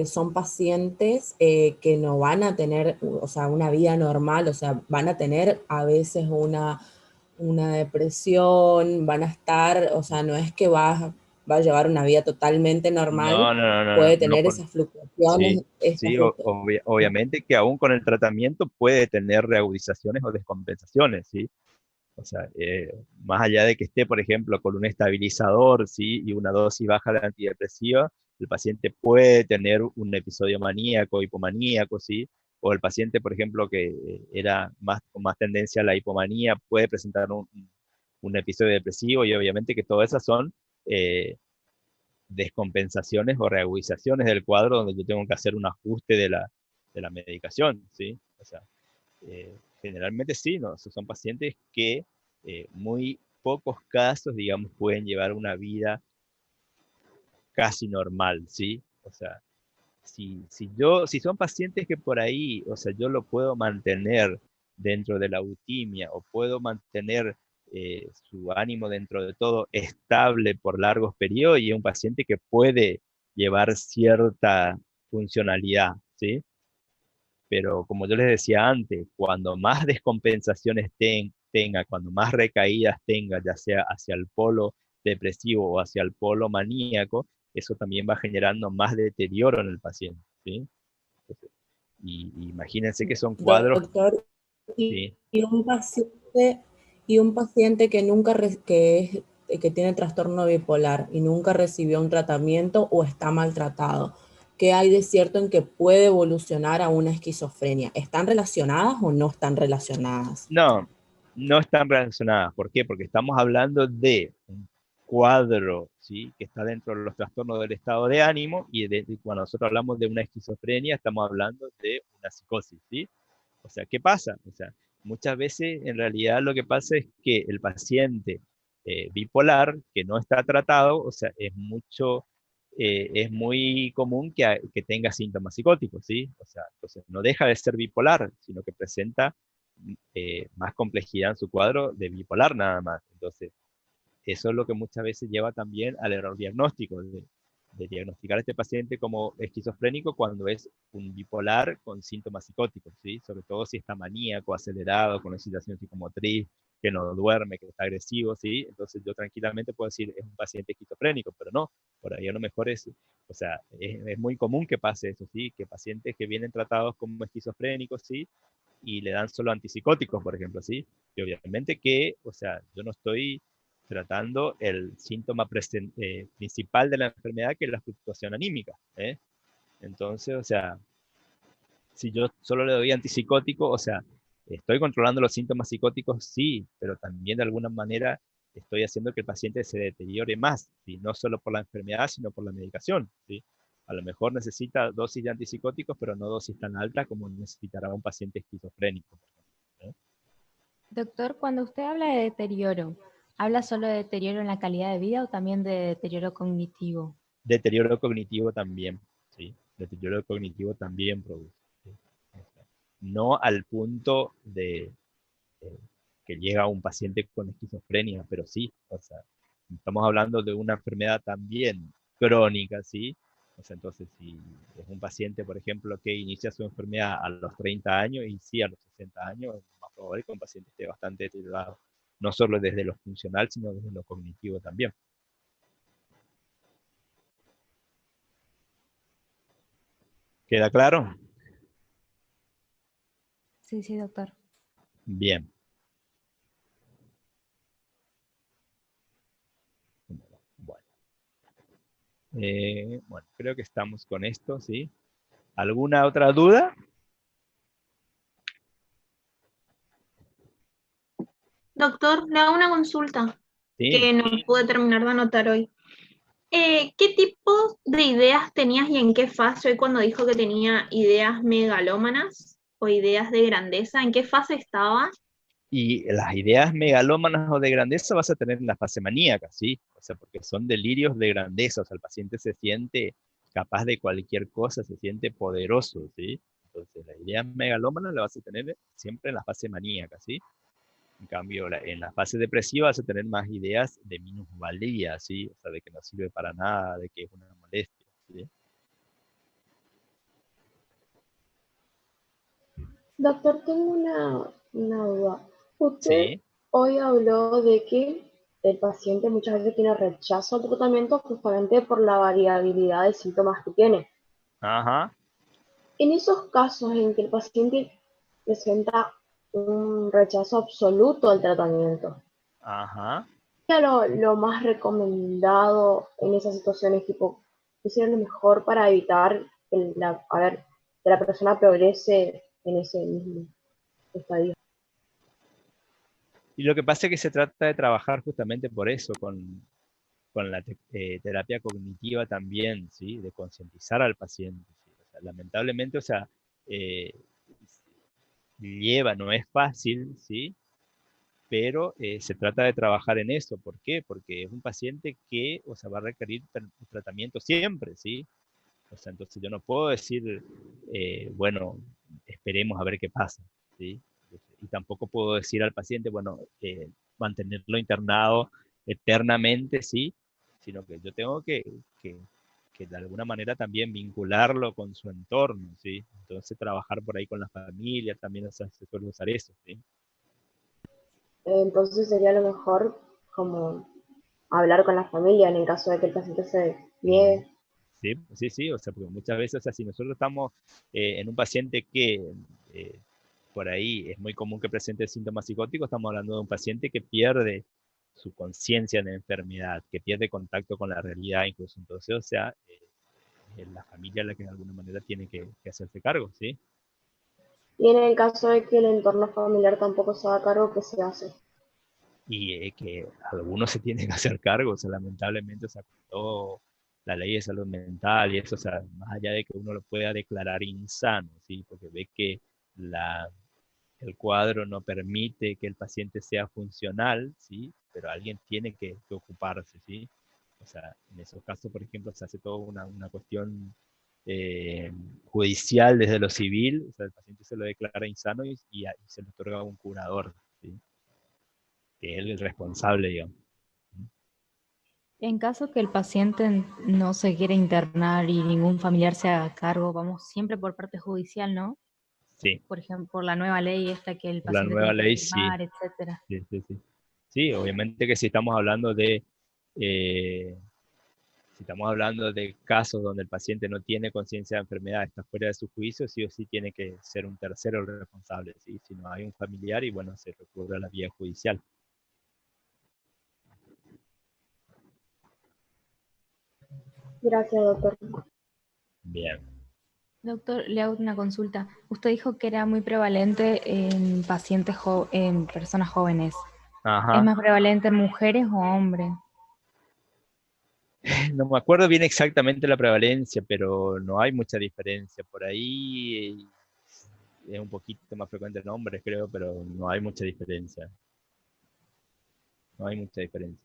son pacientes que no van a tener, o sea, una vida normal, o sea, van a tener a veces una depresión, van a estar, o sea, no es que va a llevar una vida totalmente normal, no, no, no, no, puede no tener por, esas fluctuaciones, sí, sí, obviamente que aún con el tratamiento puede tener reagudizaciones o descompensaciones, ¿sí? O sea, más allá de que esté, por ejemplo, con un estabilizador, ¿sí? Y una dosis baja de antidepresiva, el paciente puede tener un episodio maníaco, hipomaníaco, ¿sí? O el paciente, por ejemplo, que era más, con más tendencia a la hipomanía, puede presentar un episodio depresivo y obviamente que todas esas son eh, descompensaciones o reagudizaciones del cuadro donde yo tengo que hacer un ajuste de la medicación, ¿sí? O sea, generalmente sí, ¿no? Son pacientes que muy pocos casos, digamos, pueden llevar una vida casi normal, ¿sí? O sea, si son pacientes que por ahí, o sea, yo lo puedo mantener dentro de la eutimia o puedo mantener su ánimo dentro de todo estable por largos periodos y es un paciente que puede llevar cierta funcionalidad, ¿sí? Pero como yo les decía antes, cuando más descompensaciones tenga, cuando más recaídas tenga, ya sea hacia el polo depresivo o hacia el polo maníaco, eso también va generando más deterioro en el paciente, ¿sí? Entonces, y imagínense que son cuadros, doctor, y, sí, y un paciente que nunca que tiene trastorno bipolar y nunca recibió un tratamiento o está maltratado. ¿Qué hay de cierto en que puede evolucionar a una esquizofrenia? ¿Están relacionadas o no están relacionadas? no, no están relacionadas. ¿Por qué? Porque estamos hablando de un cuadro, ¿sí? Que está dentro de los trastornos del estado de ánimo y cuando nosotros hablamos de una esquizofrenia estamos hablando de una psicosis, ¿sí? O sea, ¿qué pasa? O sea, muchas veces en realidad lo que pasa es que el paciente bipolar que no está tratado, o sea, es muy común que tenga síntomas psicóticos, ¿sí? O sea, entonces no deja de ser bipolar, sino que presenta más complejidad en su cuadro de bipolar nada más. Entonces, eso es lo que muchas veces lleva también al error diagnóstico, de diagnosticar a este paciente como esquizofrénico cuando es un bipolar con síntomas psicóticos, ¿sí? Sobre todo si está maníaco, acelerado, con excitación psicomotriz, que no duerme, que está agresivo, ¿sí? Entonces yo tranquilamente puedo decir, es un paciente esquizofrénico, pero no, por ahí a lo mejor es, o sea, es muy común que pase eso, ¿sí? Que pacientes que vienen tratados como esquizofrénicos, ¿sí? Y le dan solo antipsicóticos, por ejemplo, ¿sí? Y obviamente que, o sea, yo no estoy tratando el síntoma principal de la enfermedad, que es la fluctuación anímica, ¿eh? Entonces, o sea, si yo solo le doy antipsicótico, o sea, estoy controlando los síntomas psicóticos, sí, pero también de alguna manera estoy haciendo que el paciente se deteriore más, ¿sí? No solo por la enfermedad, sino por la medicación, ¿sí? A lo mejor necesita dosis de antipsicóticos, pero no dosis tan alta como necesitará un paciente esquizofrénico. ¿Eh? Doctor, cuando usted habla de deterioro, ¿habla solo de deterioro en la calidad de vida o también de deterioro cognitivo? Deterioro cognitivo también, ¿sí? Deterioro cognitivo también produce. ¿Sí? No al punto de que llega un paciente con esquizofrenia, pero sí, o sea, estamos hablando de una enfermedad también crónica, ¿sí? O sea, entonces, si es un paciente, por ejemplo, que inicia su enfermedad a los 30 años y sí a los 60 años, es más probable que un paciente esté bastante deteriorado, no solo desde lo funcional, sino desde lo cognitivo también. ¿Queda claro? Sí, sí, doctor. Bien. Bueno, bueno, creo que estamos con esto, ¿sí? ¿Alguna otra duda? Doctor, le hago una consulta Sí. que no pude terminar de anotar hoy. ¿Qué tipo de ideas tenías y en qué fase hoy cuando dijo que tenía ideas megalómanas o ideas de grandeza? ¿En qué fase estaba? Y las ideas megalómanas o de grandeza vas a tener en la fase maníaca, ¿sí? O sea, porque son delirios de grandeza, o sea, el paciente se siente capaz de cualquier cosa, se siente poderoso, ¿sí? Entonces, las ideas megalómanas las vas a tener siempre en la fase maníaca, ¿sí? En cambio, en la fase depresiva vas a tener más ideas de minusvalía, ¿sí? O sea, de que no sirve para nada, de que es una molestia, ¿sí? Doctor, tengo una duda. Usted Sí, hoy habló de que el paciente muchas veces tiene rechazo al tratamiento justamente por la variabilidad de síntomas que tiene. ajá, En esos casos en que el paciente presenta un rechazo absoluto al tratamiento, ajá. ¿qué es lo más recomendado en esas situaciones? Tipo, ¿qué sería lo mejor para evitar que la persona progrese en ese mismo estadio? Y lo que pasa es que se trata de trabajar justamente por eso, con la terapia cognitiva también, ¿sí? De concientizar al paciente, ¿sí? O sea, lamentablemente, o sea, eh, no es fácil, ¿sí? Pero se trata de trabajar en eso. ¿Por qué? Porque es un paciente que, o sea, va a requerir tratamiento siempre, ¿sí? O sea, entonces yo no puedo decir, bueno, esperemos a ver qué pasa, ¿sí? Y tampoco puedo decir al paciente, bueno, mantenerlo internado eternamente, ¿sí? Sino que yo tengo que, que de alguna manera también vincularlo con su entorno, ¿sí? Entonces trabajar por ahí con la familia también, o sea, se suele usar eso, ¿sí? Entonces sería lo mejor como hablar con la familia en el caso de que el paciente se Sí, niegue. sí, sí, sí, o sea, porque muchas veces, o sea, si nosotros estamos en un paciente que eh, por ahí es muy común que presente síntomas psicóticos, estamos hablando de un paciente que pierde su conciencia de enfermedad, que pierde contacto con la realidad incluso. Entonces, o sea, es la familia la que de alguna manera tiene que hacerse cargo, ¿sí? Y en el caso de que el entorno familiar tampoco se haga cargo, ¿qué se hace? Y que algunos se tienen que hacer cargo, o sea, lamentablemente, o sea, con todo la ley de salud mental y eso, o sea, más allá de que uno lo pueda declarar insano, ¿sí? Porque ve que la, el cuadro no permite que el paciente sea funcional, ¿sí? Pero alguien tiene que ocuparse, ¿sí? O sea, en esos casos, por ejemplo, se hace toda una cuestión judicial desde lo civil, o sea, el paciente se lo declara insano y se le otorga un curador, ¿sí? Que es el responsable, digamos. En caso que el paciente no se quiera internar y ningún familiar se haga cargo, vamos siempre por parte judicial, ¿no? Sí, Por ejemplo, por la nueva ley esta que el por la paciente nueva tiene que ley, sí. firmar, etcétera. Sí, sí, sí. Sí, obviamente que si estamos hablando de eh, si estamos hablando de casos donde el paciente no tiene conciencia de enfermedad, está fuera de su juicio, sí o sí tiene que ser un tercero el responsable, ¿sí? Si no hay un familiar y bueno, se recurre a la vía judicial. Gracias, doctor. Bien. Doctor, le hago una consulta. Usted dijo que era muy prevalente en pacientes, en personas jóvenes. ¿Es Ajá. más prevalente en mujeres o hombres? No me acuerdo bien exactamente la prevalencia, pero no hay mucha diferencia. Por ahí es un poquito más frecuente en hombres, creo, pero no hay mucha diferencia. No hay mucha diferencia.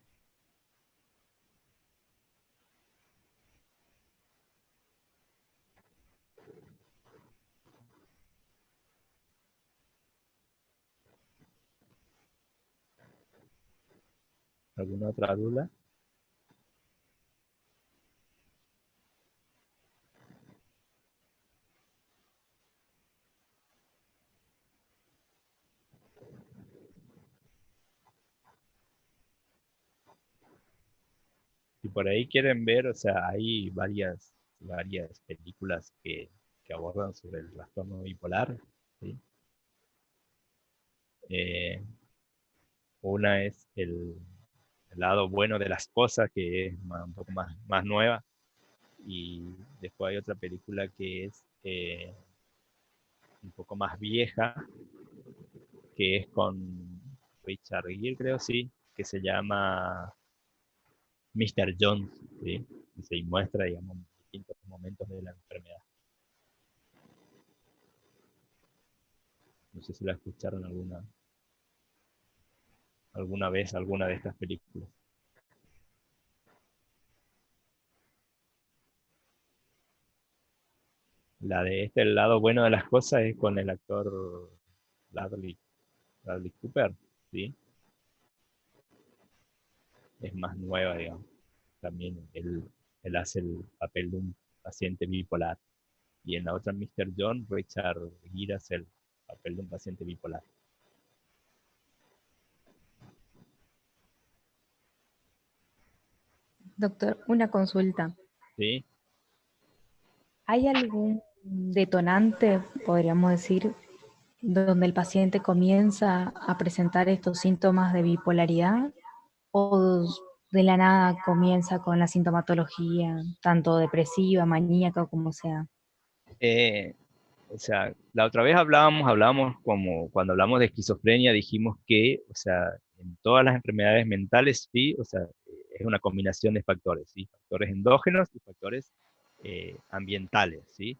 ¿Alguna otra duda? Si por ahí quieren ver, o sea, hay varias películas que abordan sobre el trastorno bipolar, ¿sí? Eh, una es el lado bueno de las cosas, que es un poco más nueva, y después hay otra película que es un poco más vieja, que es con Richard Gere, creo, sí, que se llama Mr. Jones, ¿sí? Y se muestra, digamos, distintos momentos de la enfermedad. No sé si la escucharon alguna vez, alguna de estas películas. La de el lado bueno de las cosas, es con el actor Bradley, Bradley Cooper, ¿sí? Es más nueva, digamos. También él hace el papel de un paciente bipolar. Y en la otra, Mr. John, Richard Gere hace el papel de un paciente bipolar. Doctor, una consulta. ¿Sí? ¿Hay algún detonante, podríamos decir, donde el paciente comienza a presentar estos síntomas de bipolaridad o de la nada comienza con la sintomatología, tanto depresiva, maníaca como sea? Eh, o sea, la otra vez hablábamos como cuando hablamos de esquizofrenia, dijimos que, o sea, en todas las enfermedades mentales, sí, o sea, es una combinación de factores, ¿sí? Factores endógenos y factores ambientales, ¿sí?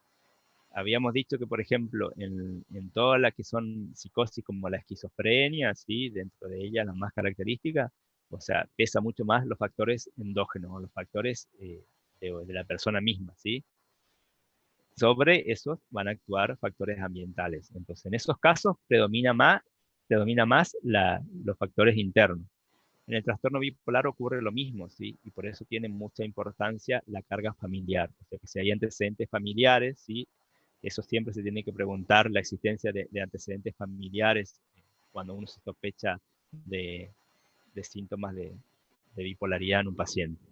Habíamos dicho que, por ejemplo, en todas las que son psicosis como la esquizofrenia, ¿sí? Dentro de ella, las más características, o sea, pesa mucho más los factores endógenos, o los factores de la persona misma, ¿sí? Sobre esos van a actuar factores ambientales. Entonces, en esos casos predomina más los factores internos. En el trastorno bipolar ocurre lo mismo, ¿sí? Y por eso tiene mucha importancia la carga familiar. O sea, que si hay antecedentes familiares, ¿sí? Eso siempre se tiene que preguntar, la existencia de antecedentes familiares cuando uno se sospecha de, de síntomas de bipolaridad en un paciente.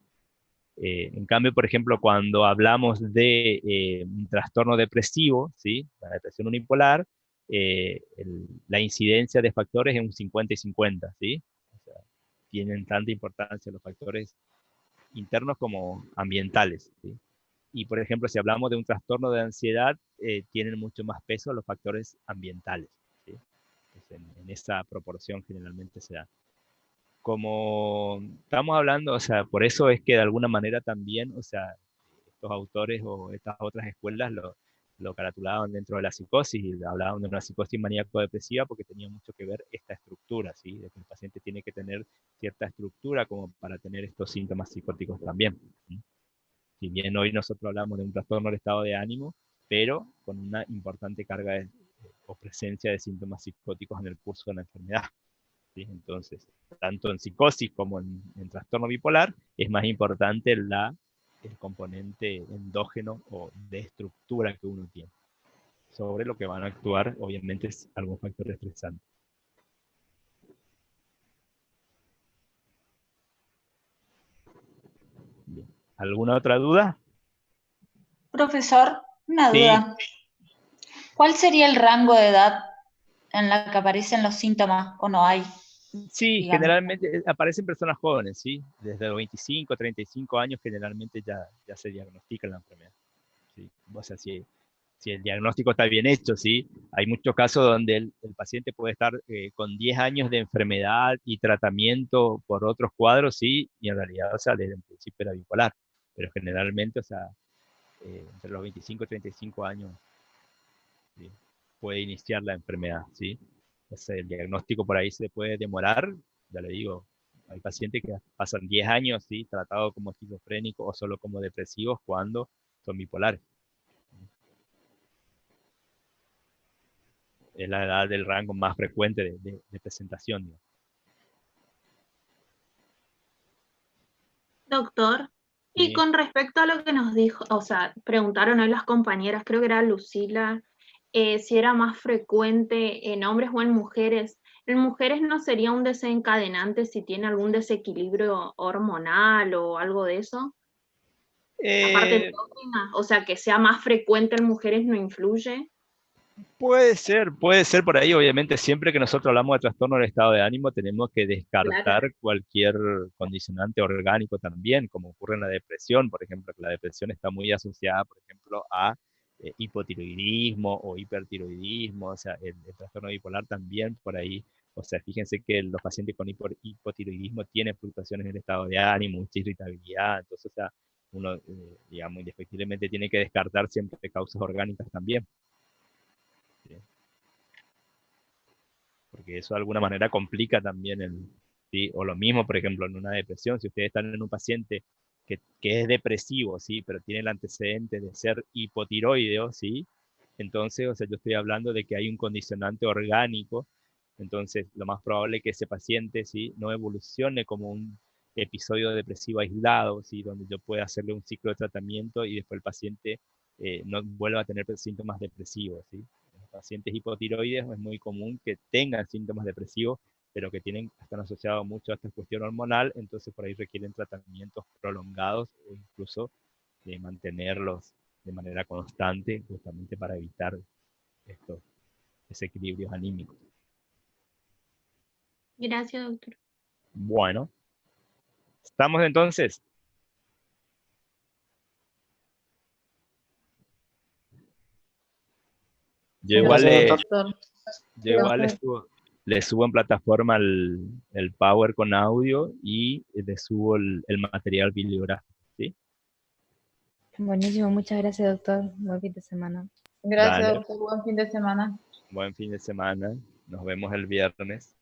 En cambio, por ejemplo, cuando hablamos de un trastorno depresivo, ¿sí? La depresión unipolar, la incidencia de factores es un 50 y 50, ¿sí? O sea, tienen tanta importancia los factores internos como ambientales, ¿sí? Y, por ejemplo, si hablamos de un trastorno de ansiedad, tienen mucho más peso los factores ambientales, ¿sí? Entonces, en esa proporción generalmente se da. Como estamos hablando, o sea, por eso es que de alguna manera también, o sea, estos autores o estas otras escuelas lo caratulaban dentro de la psicosis y hablaban de una psicosis maníaco-depresiva porque tenía mucho que ver esta estructura, ¿sí? De que el paciente tiene que tener cierta estructura como para tener estos síntomas psicóticos también, ¿sí? Si bien hoy nosotros hablamos de un trastorno del estado de ánimo, pero con una importante carga o presencia de síntomas psicóticos en el curso de la enfermedad, ¿sí? Entonces, tanto en psicosis como en trastorno bipolar, es más importante el componente endógeno o de estructura que uno tiene. Sobre lo que van a actuar, obviamente, es algún factor estresante. Bien. ¿Alguna otra duda? Profesor, una Sí, duda. ¿Cuál sería el rango de edad en la que aparecen los síntomas o no hay, sí, digamos? generalmente aparecen personas jóvenes, ¿sí? Desde los 25 a 35 años generalmente ya se diagnostica la enfermedad, ¿sí? O sea, si si el diagnóstico está bien hecho, ¿sí? Hay muchos casos donde el paciente puede estar con 10 años de enfermedad y tratamiento por otros cuadros, ¿sí? Y en realidad, o sea, desde el principio era bipolar, pero generalmente, o sea, entre los 25 y 35 años, ¿sí? Puede iniciar la enfermedad, ¿sí? O sea, el diagnóstico por ahí se puede demorar, ya le digo, hay pacientes que pasan 10 años, ¿sí? Tratados como esquizofrénicos o solo como depresivos cuando son bipolares. Es la edad del rango más frecuente de presentación, digamos. Doctor, y Sí. con respecto a lo que nos dijo, o sea, preguntaron hoy las compañeras, creo que era Lucila, si era más frecuente en hombres o en mujeres. En mujeres no sería un desencadenante si tiene algún desequilibrio hormonal o algo de eso. Aparte Eh, endocrina, o sea, que sea más frecuente en mujeres no influye. puede ser por ahí, obviamente, siempre que nosotros hablamos de trastorno del estado de ánimo, tenemos que Claro, descartar cualquier condicionante orgánico también, como ocurre en la depresión, por ejemplo, que la depresión está muy asociada, por ejemplo, a hipotiroidismo o hipertiroidismo, o sea, el trastorno bipolar también por ahí, o sea, fíjense que los pacientes con hipotiroidismo tienen fluctuaciones en el estado de ánimo, mucha irritabilidad, entonces, o sea, uno, digamos, indefectiblemente tiene que descartar siempre causas orgánicas también. ¿Sí? Porque eso de alguna manera complica también ¿sí? O lo mismo, por ejemplo, en una depresión, si ustedes están en un paciente que es depresivo, ¿sí? Pero tiene el antecedente de ser hipotiroideo, ¿sí? Entonces, o sea, yo estoy hablando de que hay un condicionante orgánico, entonces lo más probable es que ese paciente, ¿sí? No evolucione como un episodio depresivo aislado, ¿sí? Donde yo pueda hacerle un ciclo de tratamiento y después el paciente no vuelva a tener síntomas depresivos, ¿sí? Los pacientes hipotiroides es muy común que tengan síntomas depresivos, pero que están asociados mucho a esta cuestión hormonal, entonces por ahí requieren tratamientos prolongados o incluso de mantenerlos de manera constante, justamente para evitar estos desequilibrios anímicos. gracias, doctor. Bueno, estamos entonces. Yo igual Gracias, le, doctor. Doctor. yo igual le subo en plataforma el Power con audio y le subo el material bibliográfico, ¿sí? Buenísimo, muchas gracias, doctor. Buen fin de semana. Gracias, Dale, doctor. Buen fin de semana. buen fin de semana. Nos vemos el viernes.